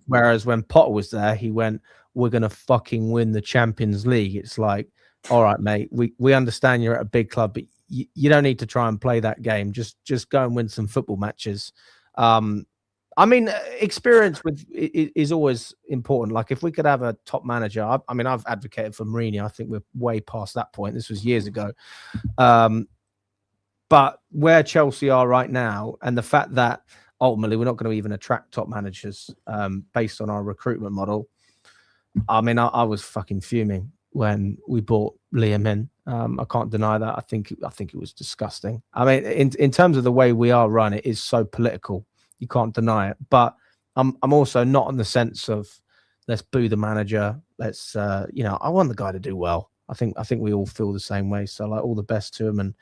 Whereas when Potter was there, he went, "We're gonna fucking win the Champions League." It's like, all right, mate, we understand you're at a big club, but you don't need to try and play that game. Just go and win some football matches. I mean, experience is always important. Like if we could have a top manager, I mean, I've advocated for Mourinho. I think we're way past that point. This was years ago. But where Chelsea are right now, and the fact that ultimately we're not going to even attract top managers based on our recruitment model. I mean, I was fucking fuming when we bought Liam in. I can't deny that. I think it was disgusting. I mean, in terms of the way we are run, it is so political. You can't deny it. But I'm also not in the sense of let's boo the manager. Let's I want the guy to do well. I think we all feel the same way. So like all the best to him. And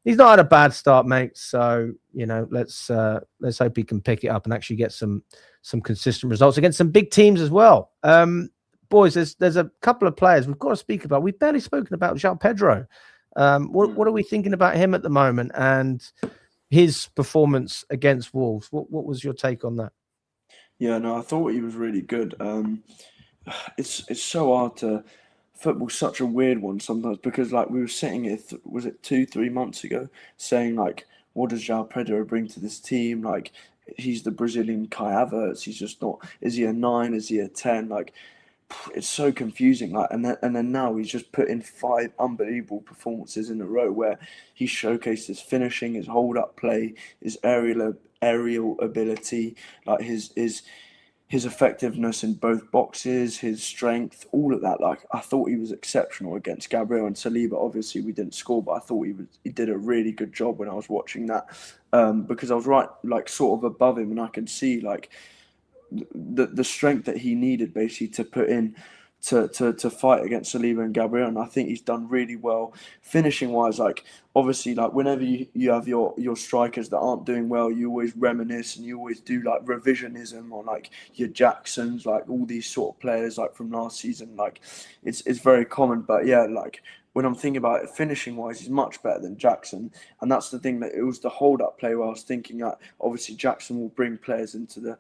he's not had a bad start, mate. So let's hope he can pick it up and actually get some consistent results against some big teams as well. Boys, there's a couple of players we've got to speak about. We've barely spoken about Joao Pedro. What are we thinking about him at the moment and his performance against Wolves? What was your take on that? Yeah, no, I thought he was really good. It's so hard to. Football's such a weird one sometimes because like we were sitting here, was it 2-3 months ago, saying like, what does Joao Pedro bring to this team? Like, he's the Brazilian Kai Havertz. He's just not. Is he a 9? Is he a 10? Like, it's so confusing. Like, and then now he's just put in 5 unbelievable performances in a row where he showcased his finishing, his hold up play, his aerial ability, like his effectiveness in both boxes, his strength, all of that. Like, I thought he was exceptional against Gabriel and Saliba. Obviously, we didn't score, but I thought he did a really good job when I was watching that because I was right, like, sort of above him, and I could see like the strength that he needed basically to put in to fight against Saliba and Gabriel, and I think he's done really well finishing wise. Like, obviously, like whenever you have your strikers that aren't doing well, you always reminisce and you always do like revisionism on like your Jacksons, like all these sort of players like from last season. Like it's very common, but yeah, like when I'm thinking about it, finishing wise, he's much better than Jackson, and that's the thing, that it was the hold up play where I was thinking that obviously Jackson will bring players into the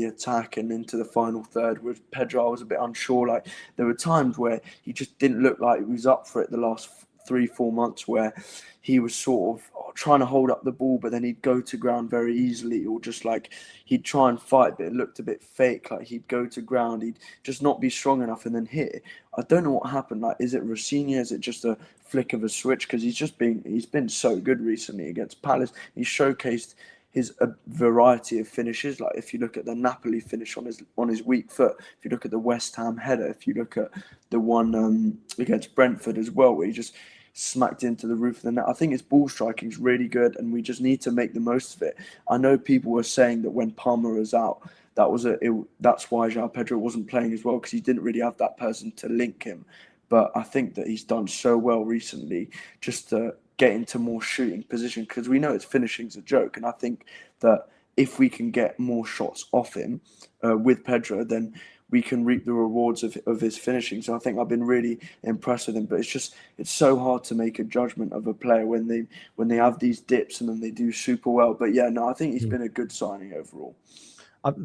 attack and into the final third. With Pedro, I was a bit unsure. Like there were times where he just didn't look like he was up for it the last 3-4 months, where he was sort of trying to hold up the ball, but then he'd go to ground very easily, or just like he'd try and fight, but it looked a bit fake. Like he'd go to ground, he'd just not be strong enough and then hit. I don't know what happened. Like, is it Rosenior? Is it just a flick of a switch? Because he's been so good recently against Palace. He showcased his variety of finishes. Like if you look at the Napoli finish on his weak foot, if you look at the West Ham header, if you look at the one against Brentford as well, where he just smacked into the roof of the net. I think his ball striking is really good, and we just need to make the most of it. I know people were saying that when Palmer was out, that's why Joao Pedro wasn't playing as well, because he didn't really have that person to link him. But I think that he's done so well recently just to get into more shooting position, because we know his finishing's a joke, and I think that if we can get more shots off him with Pedro, then we can reap the rewards of his finishing. So I think I've been really impressed with him. But it's so hard to make a judgment of a player when they have these dips and then they do super well. But yeah, no, I think he's been a good signing overall.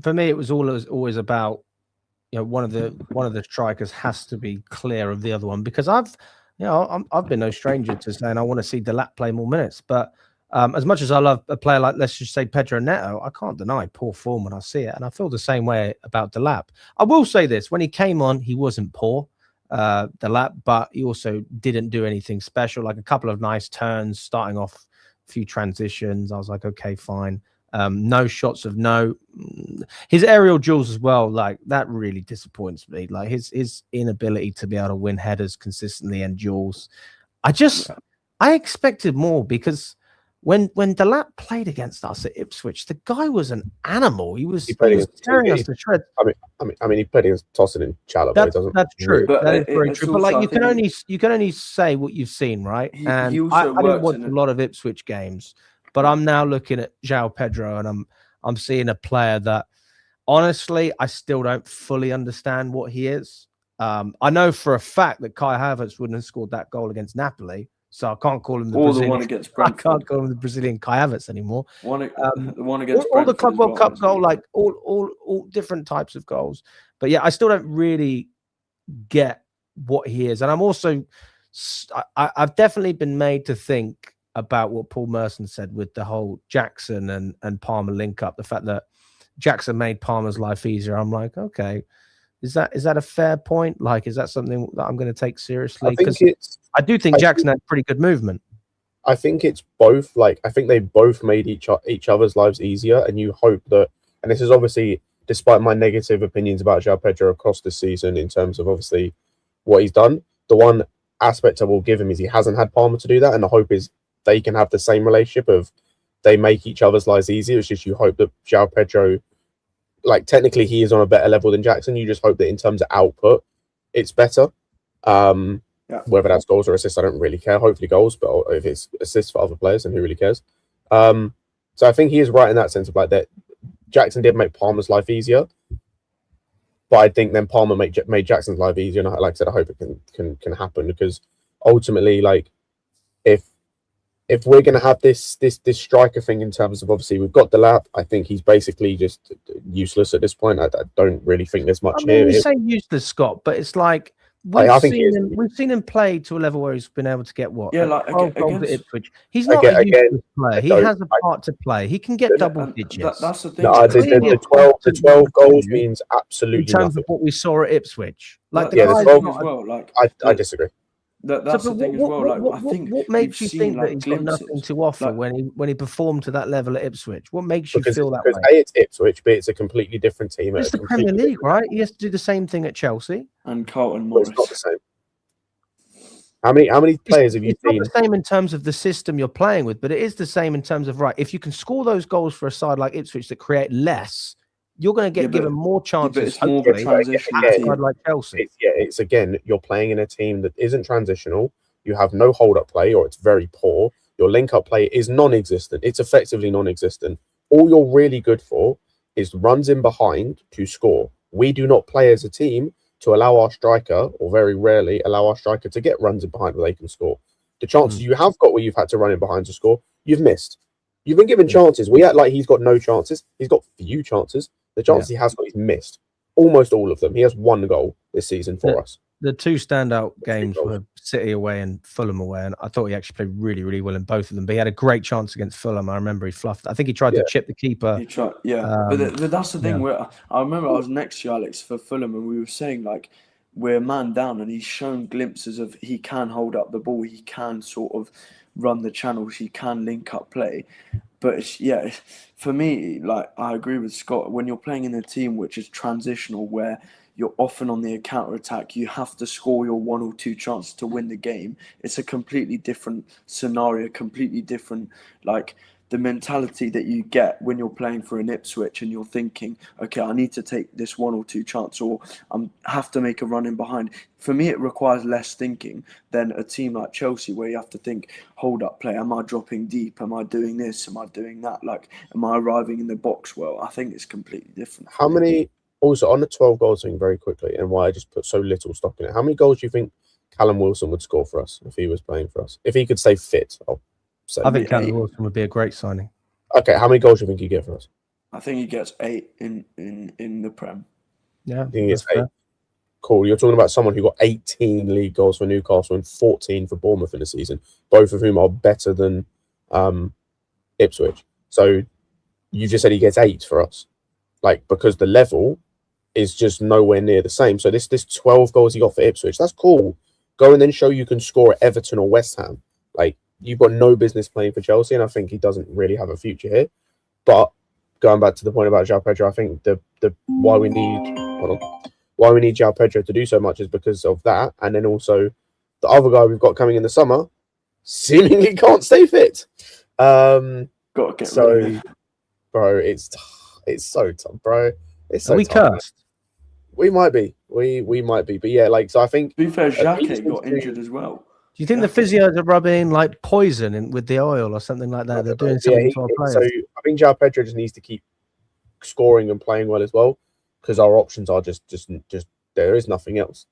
For me, it was always about, one of the strikers has to be clear of the other one, because I've been no stranger to saying I want to see Delap play more minutes. But as much as I love a player like, let's just say, Pedro Neto, I can't deny poor form when I see it. And I feel the same way about Delap. I will say this, when he came on, he wasn't poor, Delap, but he also didn't do anything special, like a couple of nice turns, starting off a few transitions. I was like, okay, fine. No shots of note. His aerial duels as well, like that really disappoints me. Like his inability to be able to win headers consistently and duels. I expected more, because when Delap played against us at Ipswich, the guy was an animal. He was tearing us to shreds. I mean, he played against Tosin and Chalobah. That's true. But that is very true. But like, you can only say what you've seen, right? He I didn't watch a lot of Ipswich games, but I'm now looking at Joao Pedro, and I'm seeing a player that, honestly, I still don't fully understand what he is. I know for a fact that Kai Havertz wouldn't have scored that goal against Napoli, so I can't call him the one against Brentford. I can't call him the Brazilian Kai Havertz anymore. The one against all the Club World Cup goal, like all different types of goals. But yeah, I still don't really get what he is, and I'm also I've definitely been made to think about what Paul Merson said with the whole Jackson and Palmer link up. The fact that Jackson made Palmer's life easier. I'm like, okay, is that a fair point? Like, is that something that I'm going to take seriously? Because I do think Jackson had pretty good movement. I think it's both. Like, I think they both made each other's lives easier, and you hope that. And this is obviously, despite my negative opinions about Joao Pedro across this season, in terms of obviously what he's done, the one aspect I will give him is he hasn't had Palmer to do that, and the hope is they can have the same relationship of they make each other's lives easier. It's just you hope that Joao Pedro, like, technically he is on a better level than Jackson. You just hope that in terms of output, it's better. Whether that's goals or assists, I don't really care. Hopefully goals, but if it's assists for other players, then who really cares? So I think he is right in that sense of like that. Jackson did make Palmer's life easier, but I think then Palmer made Jackson's life easier. And like I said, I hope it can happen, because ultimately, like, if we're going to have this striker thing in terms of, obviously we've got Delap, I think he's basically just useless at this point. I don't really think there's much here. You say useless, Scott, but it's like we've seen him play to a level where he's been able to get what? Yeah, like 12 goals at Ipswich. He's not a useless player. He has a part to play. He can get double digits. That's the thing. No, the 12 goals means absolutely in terms nothing. of what we saw at Ipswich. Like, the 12 as well. Like, I disagree. That's the thing as well. Like, I think what makes you think that he's got glimpses, nothing to offer when he performed to that level at Ipswich? What makes you feel that way? Because A, it's Ipswich, B, it's a completely different team. It's the Premier League, right? He has to do the same thing at Chelsea and Carlton Morris. It's not the same. How many players have you seen? It's not the same in terms of the system you're playing with, but it is the same in terms of, right, if you can score those goals for a side like Ipswich that create less, you're going to get given more chances. But it's more of a transitional team. Like Chelsea. It's again, you're playing in a team that isn't transitional. You have no hold-up play, or it's very poor. Your link-up play is non-existent. It's effectively non-existent. All you're really good for is runs in behind to score. We do not play as a team to allow our striker, or very rarely allow our striker to get runs in behind where they can score. The chances you have got where you've had to run in behind to score, you've missed. You've been given chances. We act like he's got no chances. He's got few chances. The chances he has got, he's missed. Almost all of them. He has one goal this season for us. The two standout games were City away and Fulham away, and I thought he actually played really, really well in both of them. But he had a great chance against Fulham. I remember he fluffed. I think he tried to chip the keeper. He tried, but that's the thing. Where I remember I was next to Alex for Fulham, and we were saying, like, we're man down, and he's shown glimpses of he can hold up the ball, he can sort of run the channels, he can link up play. But for me, like, I agree with Scott. When you're playing in a team which is transitional, where you're often on the counter attack, you have to score your one or two chances to win the game. It's a completely different scenario, completely different, like, the mentality that you get when you're playing for an Ipswich and you're thinking, okay, I need to take this one or two chance, or I have to make a run in behind. For me, it requires less thinking than a team like Chelsea, where you have to think, hold up play, am I dropping deep? Am I doing this? Am I doing that? Like, am I arriving in the box well? I think it's completely different. How many, also on the 12 goals thing very quickly, and why I just put so little stock in it, how many goals do you think Callum Wilson would score for us if he was playing for us? If he could stay fit, I think Callum Wilson would be a great signing. Okay, how many goals do you think he'd get for us? I think he gets 8 in the Prem. Yeah, I think he gets 8. Cool. You're talking about someone who got 18 league goals for Newcastle and 14 for Bournemouth in the season, both of whom are better than Ipswich. So you just said he gets 8 for us, like, because the level is just nowhere near the same. So this 12 goals he got for Ipswich, that's cool. Go and then show you can score at Everton or West Ham. Like, you've got no business playing for Chelsea, and I think he doesn't really have a future here. But going back to the point about Joao Pedro, I think the why we need Joao Pedro to do so much is because of that, and then also the other guy we've got coming in the summer seemingly can't stay fit. Got to get rid of it. Bro, it's so tough, bro. It's so Are we tough. cursed? We might be. We might be, but yeah, like, so I think. To be fair, Xhaka got injured as well. Do you think the physios are rubbing like poison with the oil or something like that? They're doing something to our players. So I think Joao Pedro just needs to keep scoring and playing well as well, because our options are just there is nothing else.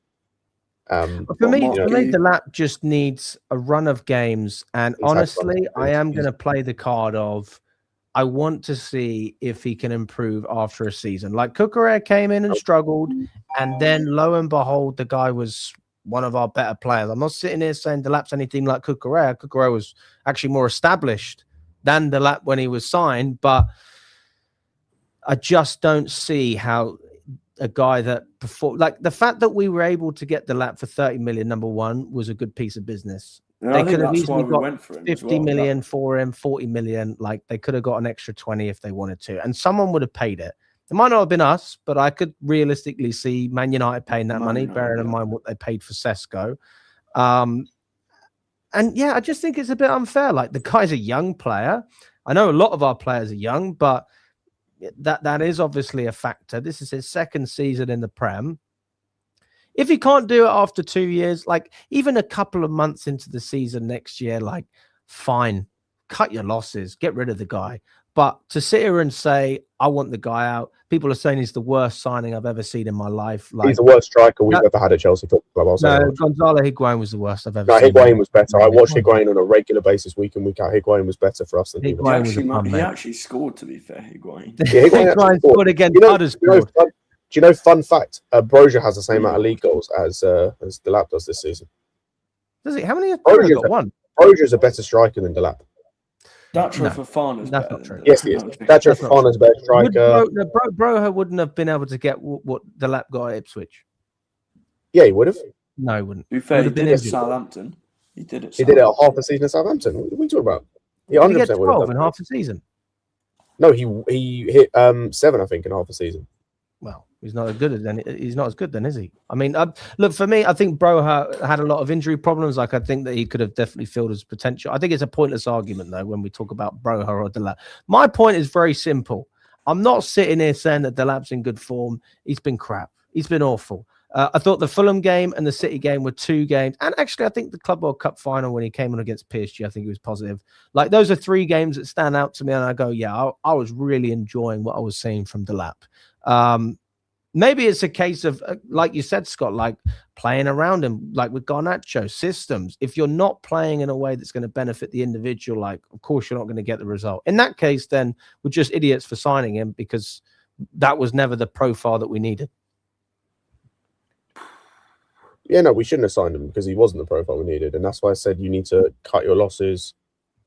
For me, Delap just needs a run of games, and honestly, I am going to play the card of I want to see if he can improve after a season. Like, Cucurella came in and struggled, and then lo and behold, the guy was one of our better players. I'm not sitting here saying Delap's anything like Cucurella. Cucurella was actually more established than Delap when he was signed, but I just don't see how a guy that performed, like the fact that we were able to get Delap for 30 million, number one, was a good piece of business. And They I think could have that's easily why we got went for him. 50 million for him, 40 million. Like they could have got an extra 20 if they wanted to, and someone would have paid it. It might not have been us, but I could realistically see Man United paying that money, bearing in mind what they paid for Sesko. And yeah, I just think it's a bit unfair. Like the guy's a young player. I know a lot of our players are young, but that is obviously a factor. This is his second season in the Prem. If he can't do it after 2 years, like even a couple of months into the season next year, like fine, cut your losses, get rid of the guy. But to sit here and say, I want the guy out, people are saying he's the worst signing I've ever seen in my life. Like, he's the worst striker we've ever had at Chelsea Football Club. I'll say no, that. Gonzalo Higuain was the worst I've ever No, seen. Higuain was better. I watched Higuain on a regular basis, week in, week out. Higuain was better for us than he was. He actually scored, to be fair, Higuain. Yeah, Higuain scored against Huddersfield. Do you know, fun fact, Broja has the same amount of league goals as Delap does this season. Does he? How many has Broja got? One. Broja's a better striker than Delap. Datro Fofana's better. Not true. Yes, he is. Datro Fofana's a better striker. Broja wouldn't have been able to get what Delap got at Ipswich. Yeah, he would have. No, he wouldn't. To be fair, he did it at Southampton. He did it. He did it at half a season at Southampton. What are we talking about? He 100% would have done in half a season. No, he hit 7, I think, in half a season. Well, he's not as good then, is he? I mean, look, for me, I think Broja had a lot of injury problems. Like, I think that he could have definitely filled his potential. I think it's a pointless argument, though, when we talk about Broja or Delap. My point is very simple. I'm not sitting here saying that Delap's in good form. He's been crap. He's been awful. I thought the Fulham game and the City game were 2 games. And actually, I think the Club World Cup final, when he came on against PSG, I think he was positive. Like, those are 3 games that stand out to me. And I go, yeah, I was really enjoying what I was seeing from Delap. Maybe it's a case of, like you said, Scott, like playing around him, like with Garnacho, systems. If you're not playing in a way that's going to benefit the individual, like, of course, you're not going to get the result. In that case, then we're just idiots for signing him because that was never the profile that we needed. Yeah, no, we shouldn't have signed him because he wasn't the profile we needed. And that's why I said you need to cut your losses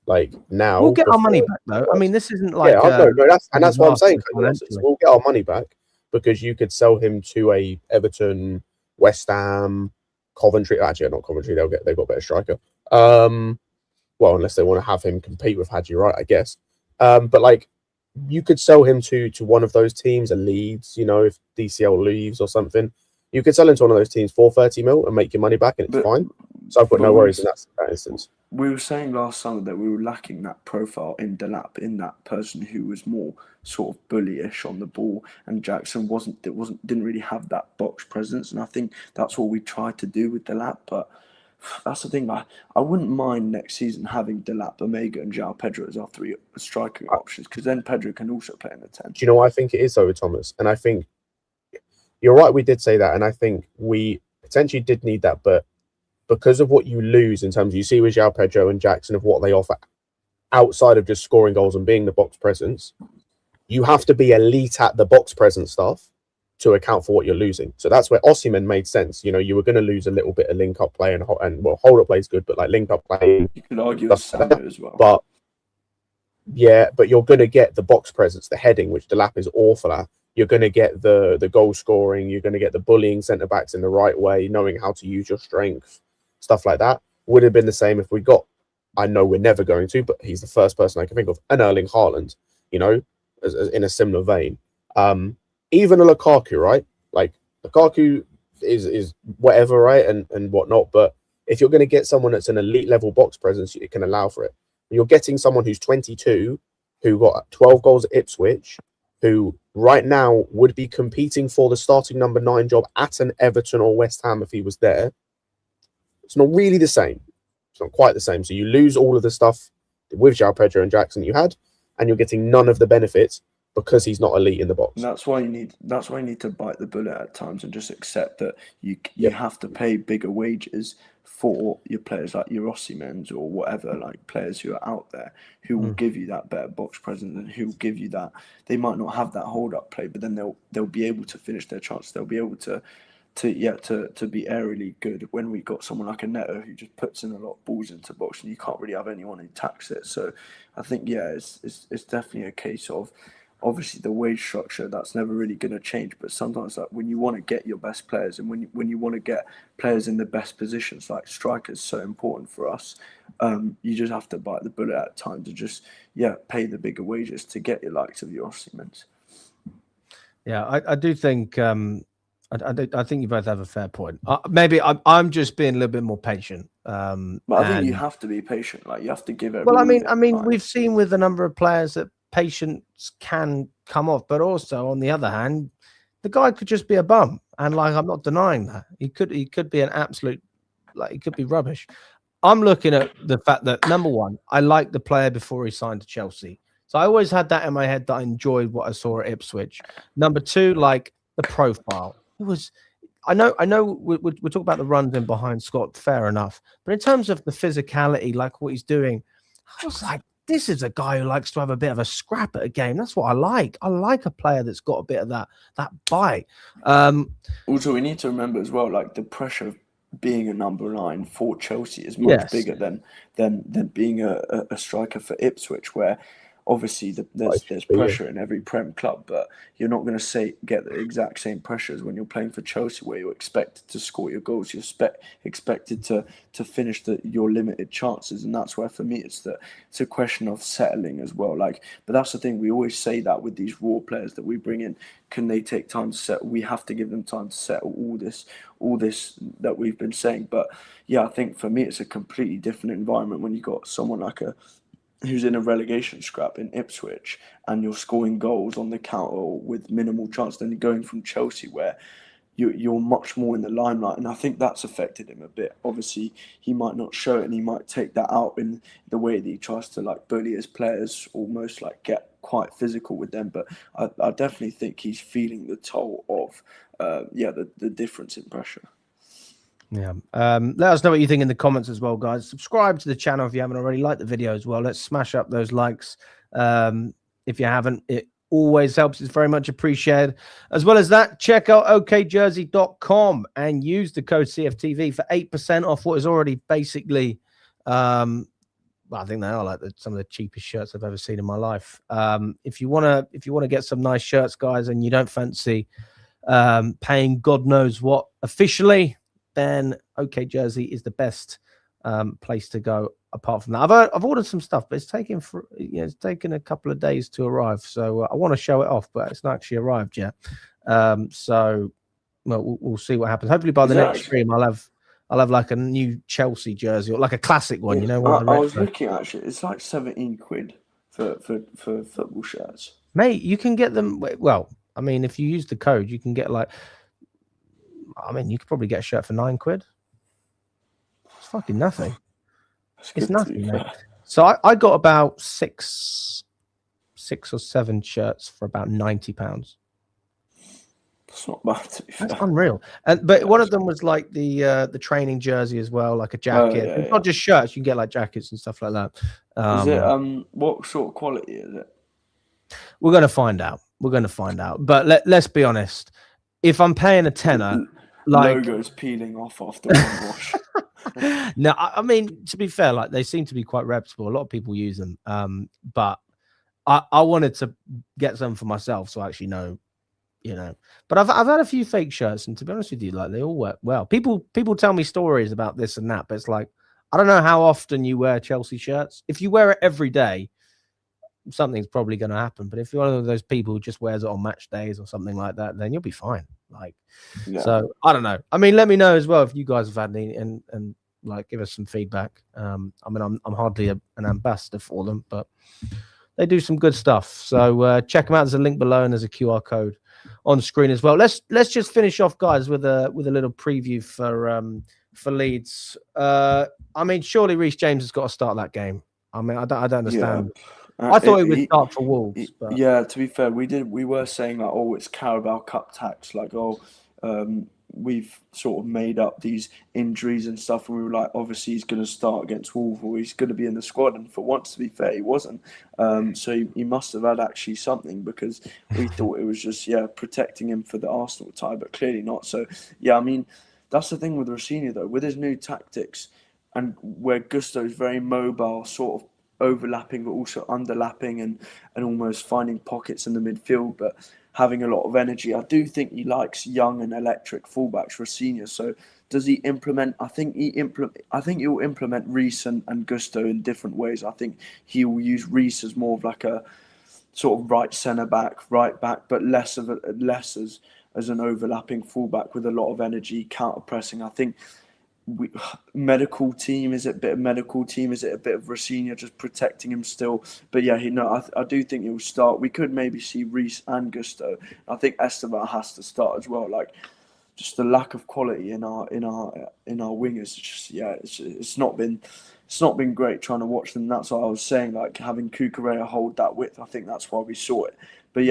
like now. We'll get our money back, though. I mean, this isn't like... Yeah, that's what I'm saying. Cut your losses. We'll get our money back. Because you could sell him to a Everton, West Ham, Coventry. Actually, not Coventry. They've got a better striker. Well, unless they want to have him compete with Haji, right? I guess. But like, you could sell him to one of those teams, a Leeds. You know, if DCL leaves or something, you could sell him to one of those teams for 30 mil and make your money back, and it's fine. So I've got no worries in that instance. We were saying last summer that we were lacking that profile in Delap, in that person who was more sort of bullyish on the ball, and Jackson didn't really have that box presence, and I think that's what we tried to do with Delap. But that's the thing. I wouldn't mind next season having Delap, Omega, and Joao Pedro as our 3 striking options, because then Pedro can also play in the 10. Do you know what I think it is, though, Thomas? And I think you're right. We did say that, and I think we potentially did need that, but because of what you lose in terms of, you see with Joao Pedro and Jackson, of what they offer outside of just scoring goals and being the box presence, you have to be elite at the box presence stuff to account for what you're losing. So that's where Osimhen made sense. You know, you were going to lose a little bit of link up play and well, hold up play is good, but like link up play, you could argue with Sander as well. But yeah, but you're going to get the box presence, the heading, which Delap is awful at. You're going to get the goal scoring. You're going to get the bullying centre backs in the right way, knowing how to use your strength. Stuff like that would have been the same if we got, I know we're never going to, but he's the first person I can think of, an Erling Haaland, you know, as in a similar vein. Even a Lukaku, right? Like, Lukaku is whatever, right? And whatnot. But if you're going to get someone that's an elite level box presence, it can allow for it. You're getting someone who's 22, who got 12 goals at Ipswich, who right now would be competing for the starting number 9 job at an Everton or West Ham if he was there. It's not really the same. It's not quite the same. So you lose all of the stuff with Joao Pedro and Jackson you had, and you're getting none of the benefits because he's not elite in the box. And that's why you need to bite the bullet at times and just accept that you have to pay bigger wages for your players, like your Osimhen's or whatever, like players who are out there who will give you that better box presence and who will give you that. They might not have that hold up play, but then they'll be able to finish their chances. They'll be able to to be aerially good when we got someone like a Neto who just puts in a lot of balls into box, and you can't really have anyone who attacks it. So I think it's definitely a case of, obviously, the wage structure, that's never really going to change. But sometimes, like, when you want to get your best players, and when you want to get players in the best positions, like strikers, so important for us, you just have to bite the bullet at times to just pay the bigger wages to get your likes of your Osimhens. Yeah, I do think I think you both have a fair point. Maybe I'm just being a little bit more patient. But I think you have to be patient. Like, you have to give it. Well, I mean, we've seen with a number of players that patience can come off, but also on the other hand, the guy could just be a bum, and like, I'm not denying that he could be an absolute, like, he could be rubbish. I'm looking at the fact that, number one, I liked the player before he signed to Chelsea, so I always had that in my head that I enjoyed what I saw at Ipswich. Number two, like, the profile, it was. I know we talk about the runs in behind Scott, fair enough, but in terms of the physicality, like what he's doing, I was like, this is a guy who likes to have a bit of a scrap at a game. That's what I like. I like a player that's got a bit of that bite. Also, we need to remember as well, like, the pressure of being a number 9 for Chelsea is much bigger than being a striker for Ipswich, where obviously there's pressure in every Prem club, but you're not going to get the exact same pressure as when you're playing for Chelsea, where you're expected to score your goals, you're expected to finish your limited chances, and that's where, for me, it's a question of settling as well. Like, but that's the thing, we always say that with these raw players that we bring in, can they take time to settle? We have to give them time to settle all this that we've been saying. But yeah, I think for me, it's a completely different environment when you got someone like who's in a relegation scrap in Ipswich, and you're scoring goals on the counter with minimal chance, then you're going from Chelsea, where you're much more in the limelight. And I think that's affected him a bit. Obviously, he might not show it, and he might take that out in the way that he tries to, like, bully his players, almost like get quite physical with them. But I definitely think he's feeling the toll of the difference in pressure. Yeah. Let us know what you think in the comments as well, guys. Subscribe to the channel if you haven't already. Like the video as well. Let's smash up those likes. If you haven't, it always helps. It's very much appreciated. As well as that, check out okjersey.com and use the code CFTV for 8% off what is already basically, well, I think they are like some of the cheapest shirts I've ever seen in my life. If you want to get some nice shirts, guys, and you don't fancy paying God knows what officially, then OK Jersey is the best place to go. Apart from that, I've ordered some stuff, but it's taken a couple of days to arrive. So I want to show it off, but it's not actually arrived yet. So we'll see what happens. Hopefully by the next stream, I'll have like a new Chelsea jersey, or like a classic one. You know, I was looking, actually, it's like 17 quid for football shirts. Mate, you can get them. Well, I mean, if you use the code, you can get you could probably get a shirt for 9 quid. It's fucking nothing. It's nothing, mate. So I got about six or seven shirts for about £90. That's not bad, to be fair. That's unreal. But one of them was like the training jersey as well, like a jacket. It's not just shirts; you can get like jackets and stuff like that. Is it what sort of quality is it? We're gonna find out. But let's be honest. If I'm paying a tenner, like, logo's peeling off after one wash. No, I mean, to be fair, like, they seem to be quite reputable. A lot of people use them. But I wanted to get some for myself, so I actually know, But I've had a few fake shirts, and to be honest with you, like, they all work well. People tell me stories about this and that, but it's like, I don't know how often you wear Chelsea shirts. If you wear it every day, something's probably going to happen. But if you're one of those people who just wears it on match days or something like that, then you'll be fine. So I don't know. I mean, let me know as well if you guys have had any, and like, give us some feedback. I mean, I'm hardly an ambassador for them, but they do some good stuff. So check them out. There's a link below, and there's a QR code on screen as well. Let's just finish off, guys, with a little preview for Leeds. I mean, surely Reece James has got to start that game. I mean, I don't understand. Yeah. I thought he would start for Wolves. But... Yeah, to be fair, we were saying, like, it's Carabao Cup tax. Like, we've sort of made up these injuries and stuff, and we were like, obviously he's going to start against Wolves, or he's going to be in the squad. And for once, to be fair, he wasn't. So he must have had actually something, because we thought it was just protecting him for the Arsenal tie, but clearly not. So I mean, that's the thing with Rosenior though, with his new tactics, and where Gusto's very mobile, sort of overlapping but also underlapping, and almost finding pockets in the midfield, but having a lot of energy. I do think he likes young and electric fullbacks, Rosenior. So does he implement? I think he'll implement Reece and Gusto in different ways. I think he will use Reece as more of like a sort of right centre back, right back, but less as an overlapping fullback with a lot of energy, counter pressing. I think. Medical team, is it a bit of Rosenior just protecting him still? But I do think he'll start. We could maybe see Reece and Gusto. I think Esteban has to start as well. Like, just the lack of quality in our wingers. It's not been great trying to watch them. That's what I was saying. Like, having Cucurella hold that width, I think that's why we saw it. But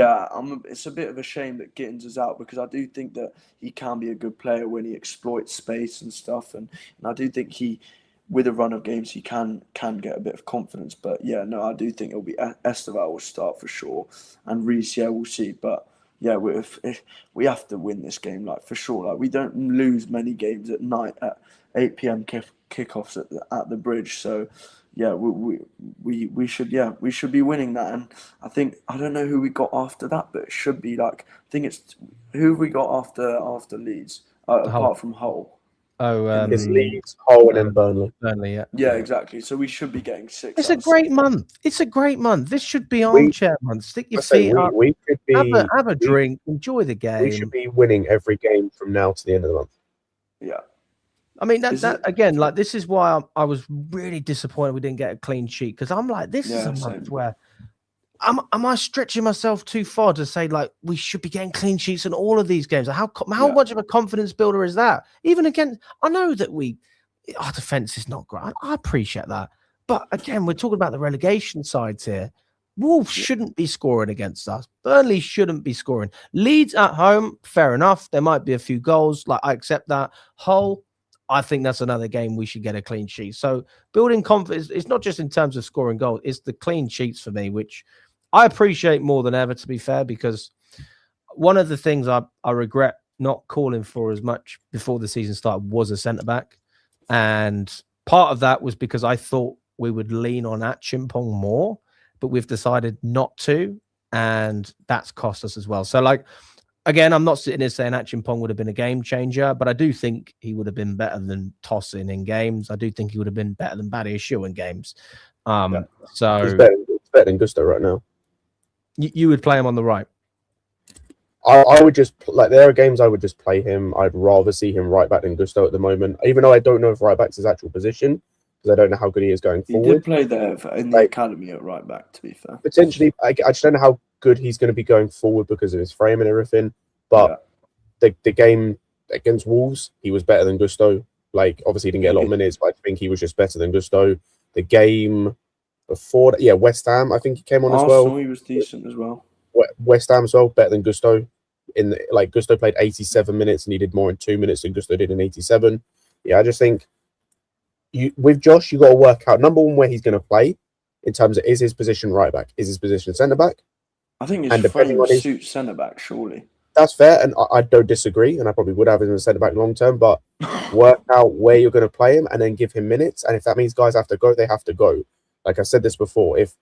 it's a bit of a shame that Gittins is out, because I do think that he can be a good player when he exploits space and stuff, and I do think with a run of games, he can get a bit of confidence. But I do think it'll be Esteban will start for sure, and Reece, we'll see. But we have to win this game, like, for sure. Like, we don't lose many games at night at 8 p.m. kickoffs at the Bridge, so. We should be winning that. And I don't know who we got after that, but it should be like, I think it's who we got after Leeds, apart from Hull. It's Leeds, Hull, and then Burnley. Yeah, exactly. So we should be getting 6. It's a great month. It's a great month. This should be armchair month. Stick your feet up. We could be have a drink, enjoy the game. We should be winning every game from now to the end of the month. Yeah. I mean, again, like, this is why I was really disappointed we didn't get a clean sheet, because I'm like, this is a month where am I stretching myself too far to say, like, we should be getting clean sheets in all of these games? How much of a confidence builder is that? Even against, I know that our defense is not great. I appreciate that, but again, we're talking about the relegation sides here. Wolves shouldn't be scoring against us. Burnley shouldn't be scoring. Leeds at home, fair enough. There might be a few goals. Like, I accept that. Hull, I think that's another game we should get a clean sheet. So building confidence, it's not just in terms of scoring goals, it's the clean sheets for me, which I appreciate more than ever, to be fair, because one of the things I regret not calling for as much before the season started was a centre-back. And part of that was because I thought we would lean on Achimpong more, but we've decided not to, and that's cost us as well. So, like, again, I'm not sitting here saying Achimpong would have been a game changer, but I do think he would have been better than Tosin in games. I do think he would have been better than Badiashile in games. So he's better than Gusto right now. You would play him on the right. I would just, like, there are games I would just play him. I'd rather see him right back than Gusto at the moment, even though I don't know if right back's his actual position, because I don't know how good he is going forward. He did play there in the academy at right back, to be fair. Potentially, I just don't know how good he's going to be going forward because of his frame and everything. But the game against Wolves, he was better than Gusto. Like, obviously, he didn't get a lot of minutes, but I think he was just better than Gusto. The game before that, West Ham, I think he came on as well. He was decent as well. West Ham as well, better than Gusto. Gusto played 87 minutes and he did more in 2 minutes than Gusto did in 87. I just think with Josh, you got to work out, number one, where he's going to play in terms of, is his position right back? Is his position centre back? I think his frame suits centre back, surely. That's fair, and I don't disagree, and I probably would have him as a centre back long term, but work out where you're going to play him and then give him minutes. And if that means guys have to go, they have to go. Like I said this before, if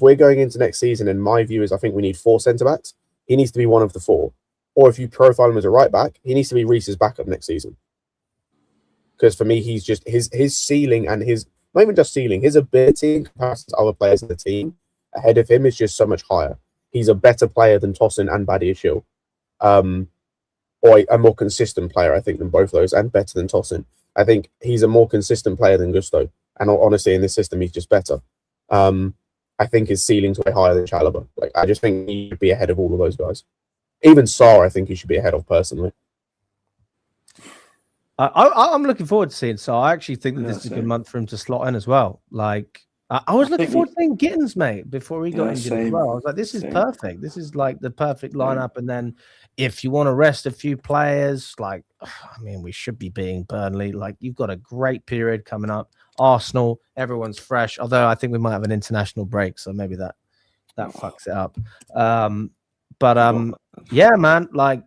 we're going into next season, and my view is I think we need 4 centre backs, he needs to be one of the 4. Or if you profile him as a right back, he needs to be Reece's backup next season. Because for me, he's just his ceiling and his, not even just ceiling, his ability in comparison to other players in the team ahead of him is just so much higher. He's a better player than Tosin and Badiashile. Or a more consistent player, I think, than both of those, and better than Tosin. I think he's a more consistent player than Gusto. And honestly, in this system, he's just better. I think his ceiling's way higher than Chalobah. Like, I just think he should be ahead of all of those guys. Even Sarr, I think he should be ahead of personally. I'm looking forward to seeing Sarr. I actually think that this is a good month for him to slot in as well. Like, I was I looking think forward to seeing Gittins, mate, before he got Yeah, injured as same, well. I was like, this is same. perfect. This is like the perfect Yeah. lineup. And then if you want to rest a few players, like, I mean, we should be beating Burnley. Like, you've got a great period coming up. Arsenal, everyone's fresh. Although I think we might have an international break, so maybe that fucks it up. Yeah, man, like,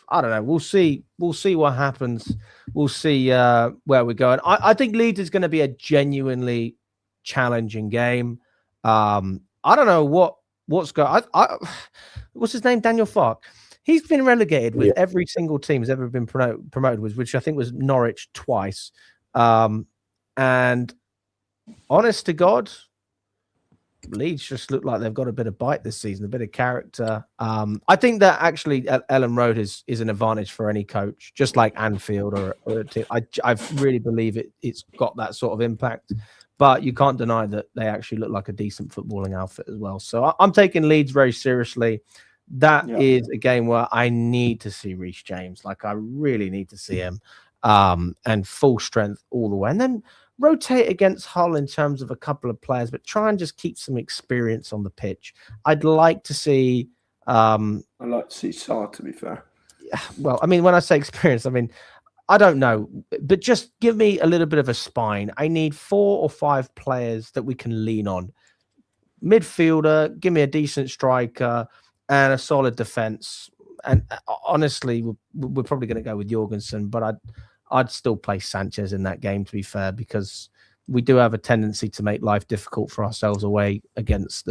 I don't know. We'll see. We'll see what happens. We'll see where we're going. I think Leeds is going to be a genuinely challenging game. I don't know what's going. What's his name? Daniel Farke. He's been relegated with every single team has ever been promoted with, which I think was Norwich twice. And honest to God, Leeds just look like they've got a bit of bite this season, a bit of character. I think that actually Ellen Road is an advantage for any coach, just like Anfield or a team. I really believe it's got that sort of impact, but you can't deny that they actually look like a decent footballing outfit as well. So I'm taking Leeds very seriously. That is a game where I need to see Reece James. Like, I really need to see him and full strength all the way. And then rotate against Hull in terms of a couple of players, but try and just keep some experience on the pitch. I'd like to see I'd like to see Sarr, to be fair. Well, I mean, when I say experience, I mean, I don't know, but just give me a little bit of a spine. I need 4 or 5 players that we can lean on. Midfielder, give me a decent striker and a solid defense. And honestly, we're probably going to go with Jorgensen, but I'd still play Sanchez in that game, to be fair, because we do have a tendency to make life difficult for ourselves away against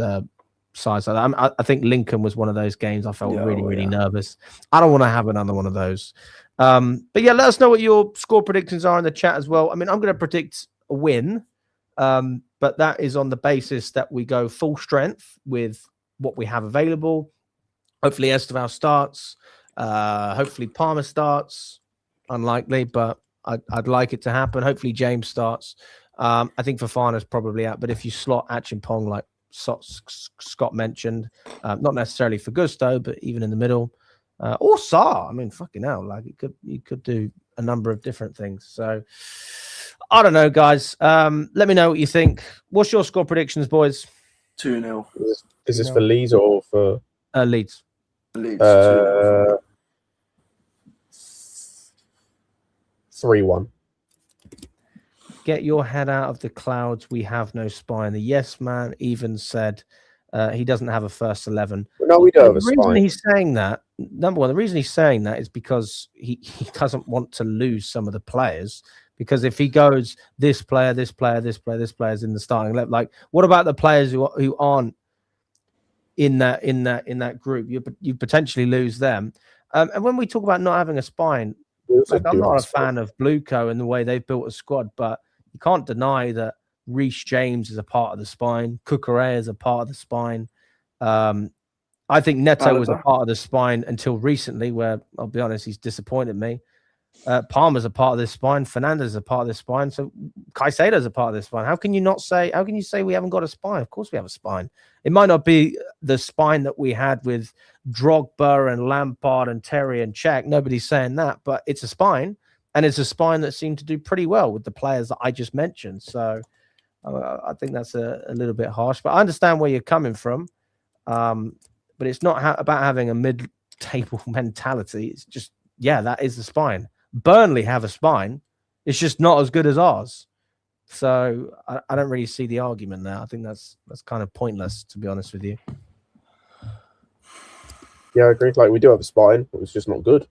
sides like that. I think Lincoln was one of those games I felt really nervous. I don't want to have another one of those. But yeah, let us know what your score predictions are in the chat as well. I mean, I'm going to predict a win, but that is on the basis that we go full strength with what we have available. Hopefully Esteval starts. Hopefully Palmer starts. Unlikely, but I'd like it to happen. Hopefully James starts. I think Fofana's probably out, but if you slot Achimpong like Scott mentioned, not necessarily for Gusto, but even in the middle, or Sarr. I mean, fucking hell, like you could do a number of different things. So I don't know, guys. Let me know what you think. What's your score predictions, boys? 2-0. Is this for Leeds or for Leeds? Leeds 2-0. 3-1. Get your head out of the clouds. We have no spine. The yes man even said he doesn't have a first 11. No, we don't have a spine. The reason he's saying that, number one, the reason he's saying that is because he doesn't want to lose some of the players. Because if he goes this player, this player, this player, this player is in the starting left, like what about the players who aren't in that group? You potentially lose them. And when we talk about not having a spine, like, I'm not a fan of Blueco and the way they've built a squad, but you can't deny that Reece James is a part of the spine. Cucurella is a part of the spine. I think Neto was a part of the spine until recently, where I'll be honest, he's disappointed me. Palmer's a part of this spine. Fernandez is a part of this spine. So Caicedo's a part of this spine. How can you say we haven't got a spine? Of course we have a spine. It might not be the spine that we had with Drogba and Lampard and Terry and Cech. Nobody's saying that, but it's a spine, and it's a spine that seemed to do pretty well with the players that I just mentioned. So I think that's a little bit harsh, but I understand where you're coming from. But it's not about having a mid-table mentality. It's just, that is the spine. Burnley have a spine. It's just not as good as ours. So I don't really see the argument there. I think that's kind of pointless, to be honest with you. Yeah, I agree. Like, we do have a spine, but it's just not good.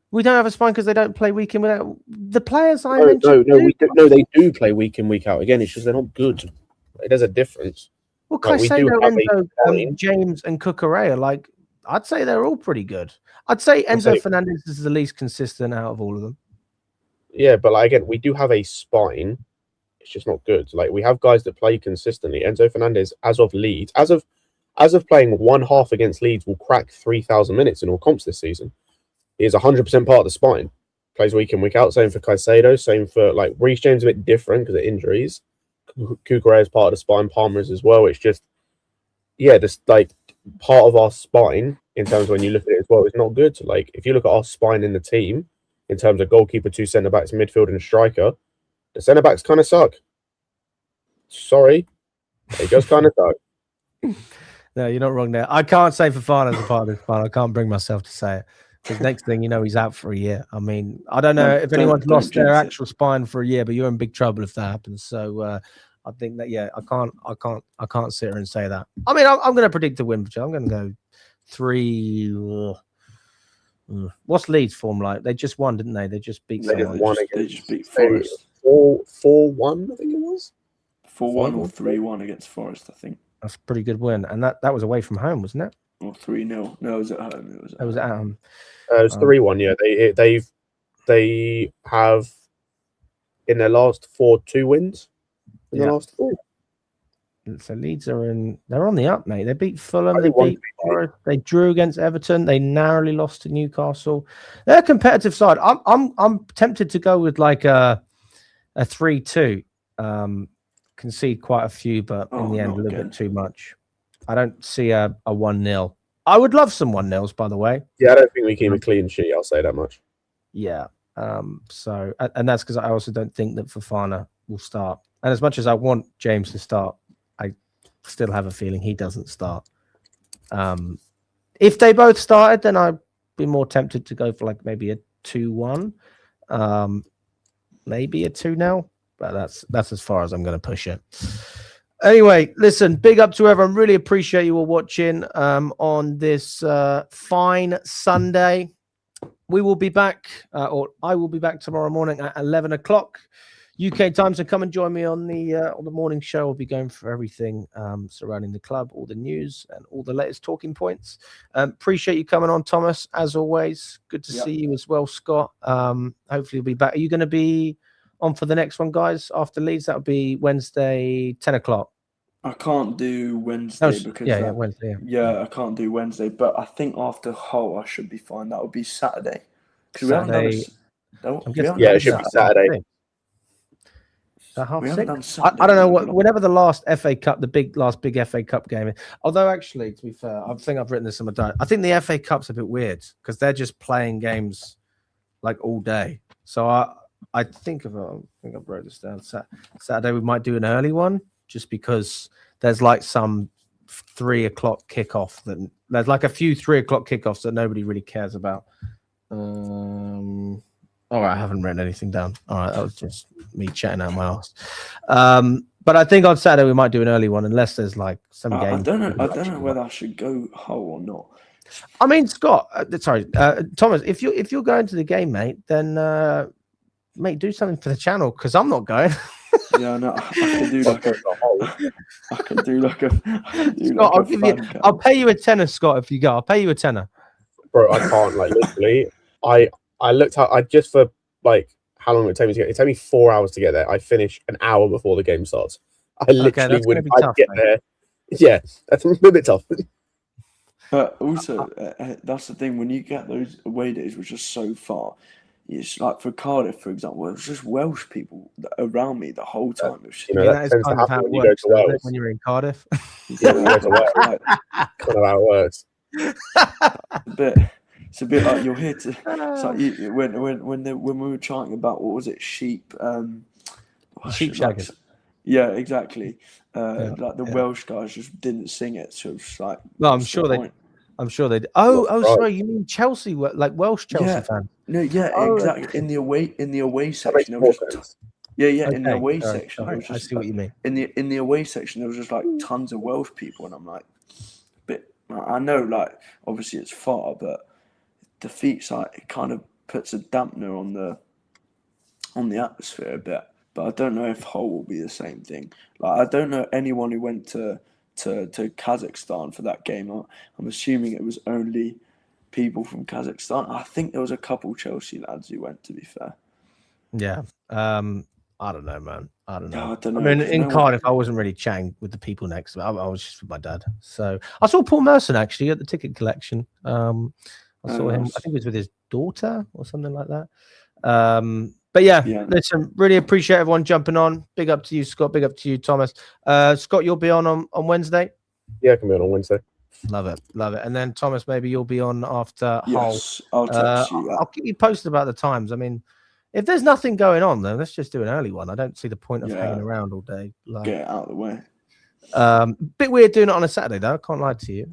We don't have a spine because they don't play week in without the players I mentioned. No, they do play week in, week out. Again, it's just they're not good. There's a difference. Well, Caicedo, Enzo, James, and Cucurella, like, I'd say they're all pretty good. I'd say Enzo Fernandez is the least consistent out of all of them. Yeah, but like, again, we do have a spine. It's just not good. Like, we have guys that play consistently. Enzo Fernandez, as of Leeds, as of playing one half against Leeds, will crack 3,000 minutes in all comps this season. He is 100% part of the spine. Plays week in, week out. Same for Caicedo. Same for, like, Reece James, a bit different because of injuries. Cucurella is part of the spine. Palmer is as well. It's just, this, like, part of our spine in terms of when you look at it as well, it's not good. Like, if you look at our spine in the team, in terms of goalkeeper, 2 centre-backs, midfield, and striker, the centre-backs kind of suck. Sorry. It goes Garnacho. No, you're not wrong there. I can't say Fofana as a part of this plan. I can't bring myself to say it. Because next thing you know, he's out for a year. I mean, I don't know if anyone's lost their actual spine for a year, but you're in big trouble if that happens. So I think that I can't sit here and say that. I mean, I'm going to predict a win for Chelsea. I'm going to go 3. What's Leeds form like? They just won, didn't they? They just beat. They just beat Forest. 4-1, I think it was. 4-1 or 3-1 against Forest, I think. That's a pretty good win, and that was away from home, wasn't it? Or 3-0. No, it was at home. It was at home. It was 3-1. Yeah, they have in their last 4 2 wins. In the last 4. So Leeds they're on the up, mate. They beat Fulham, they beat Forest, they drew against Everton, they narrowly lost to Newcastle. They're a competitive side. I'm tempted to go with like a 3-2. Concede quite a few, but in the end, a little bit too much. I don't see a 1-0. I would love some 1-0s, by the way. Yeah, I don't think we keep a clean sheet. I'll say that much. Yeah. So, and that's because I also don't think that Fofana will start. And as much as I want James to start, I still have a feeling he doesn't start. If they both started, then I'd be more tempted to go for like maybe a 2-1, maybe a 2-0. But that's as far as I'm going to push it. Anyway, listen, big up to everyone. Really appreciate you all watching on this fine Sunday. We will be back, or I will be back tomorrow morning at 11 o'clock UK time. So come and join me on the morning show. We'll be going for everything surrounding the club, all the news and all the latest talking points. Appreciate you coming on, Thomas, as always. Good to see you as well, Scott. Hopefully you'll be back. Are you going to be on for the next one, guys, after Leeds? That'll be Wednesday, 10 o'clock. I can't do Wednesday because Wednesday. I can't do Wednesday, but I think after Hull I should be fine. That would be Saturday. Saturday. It should be Saturday. I don't know whenever the last FA Cup, last big FA Cup game. Although actually, to be fair, I think I've written this in my diary. I think the FA Cup's a bit weird because they're just playing games like all day. So I think I wrote this down. Saturday we might do an early one just because there's like some 3 o'clock kickoff there's like a few 3 o'clock kickoffs that nobody really cares about. All right, I haven't written anything down. All right, that was just me chatting out my ass. But I think on Saturday we might do an early one unless there's like some game. I don't know whether I should go Hull or not. I mean, Scott, Thomas, if you're going to the game, mate, then mate, do something for the channel because I'm not going. Yeah, no, I can do like Scott, I'll pay you a tenner, Scott, if you go. I'll pay you a tenner. Bro, I can't, like, literally. I looked at, just for, like, how long it take me to get. It took me 4 hours to get there. I finish an hour before the game starts. I literally wouldn't. I'd get there. Yeah, that's a bit tough. But also, that's the thing. When you get those away days, which are so far, it's like for Cardiff, for example, it was just Welsh people around me the whole time. That is kind of how it works when you're in Cardiff. Yeah, that's kind of how it works. It's a bit like you're here to. It's like when we were chatting about what was it, sheep? Sheep shaggers. Yeah, exactly. Like the Welsh guys just didn't sing it, so it's like. No, I'm sure they. Sorry, you mean Chelsea? Like Welsh Chelsea fans? No, exactly. Okay. In the away section, there was just in the away section. I see what you mean. In the away section, there was just like tons of Welsh people, and I'm like, I know, like obviously it's far, but defeats like it kind of puts a dampener on the atmosphere a bit. But I don't know if Hull will be the same thing. Like I don't know anyone who went to Kazakhstan for that game. I'm assuming it was only people from Kazakhstan. I think there was a couple Chelsea lads who went, to be fair. Yeah. I don't know, man. I don't know. I mean, in Cardiff, I wasn't really chatting with the people next to me. I was just with my dad. So I saw Paul Merson actually at the ticket collection. I saw him. I think it was with his daughter or something like that. But yeah, listen, really appreciate everyone jumping on. Big up to you, Scott. Big up to you, Thomas. Scott, you'll be on Wednesday? Yeah, I can be on Wednesday. Love it. And then Thomas, maybe you'll be on after Hull. I'll text you. I'll keep you posted about the times. I mean, if there's nothing going on, then let's just do an early one. I don't see the point of hanging around all day. Get it out of the way. Bit weird doing it on a Saturday though, I can't lie to you.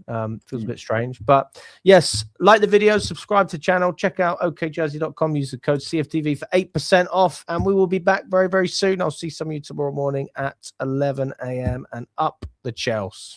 Feels a bit strange, but yes, like the video, subscribe to the channel, check out okjersey.com, use the code CFTV for 8% off, and we will be back very, very soon. I'll see some of you tomorrow morning at 11 a.m. and up the Chelsea.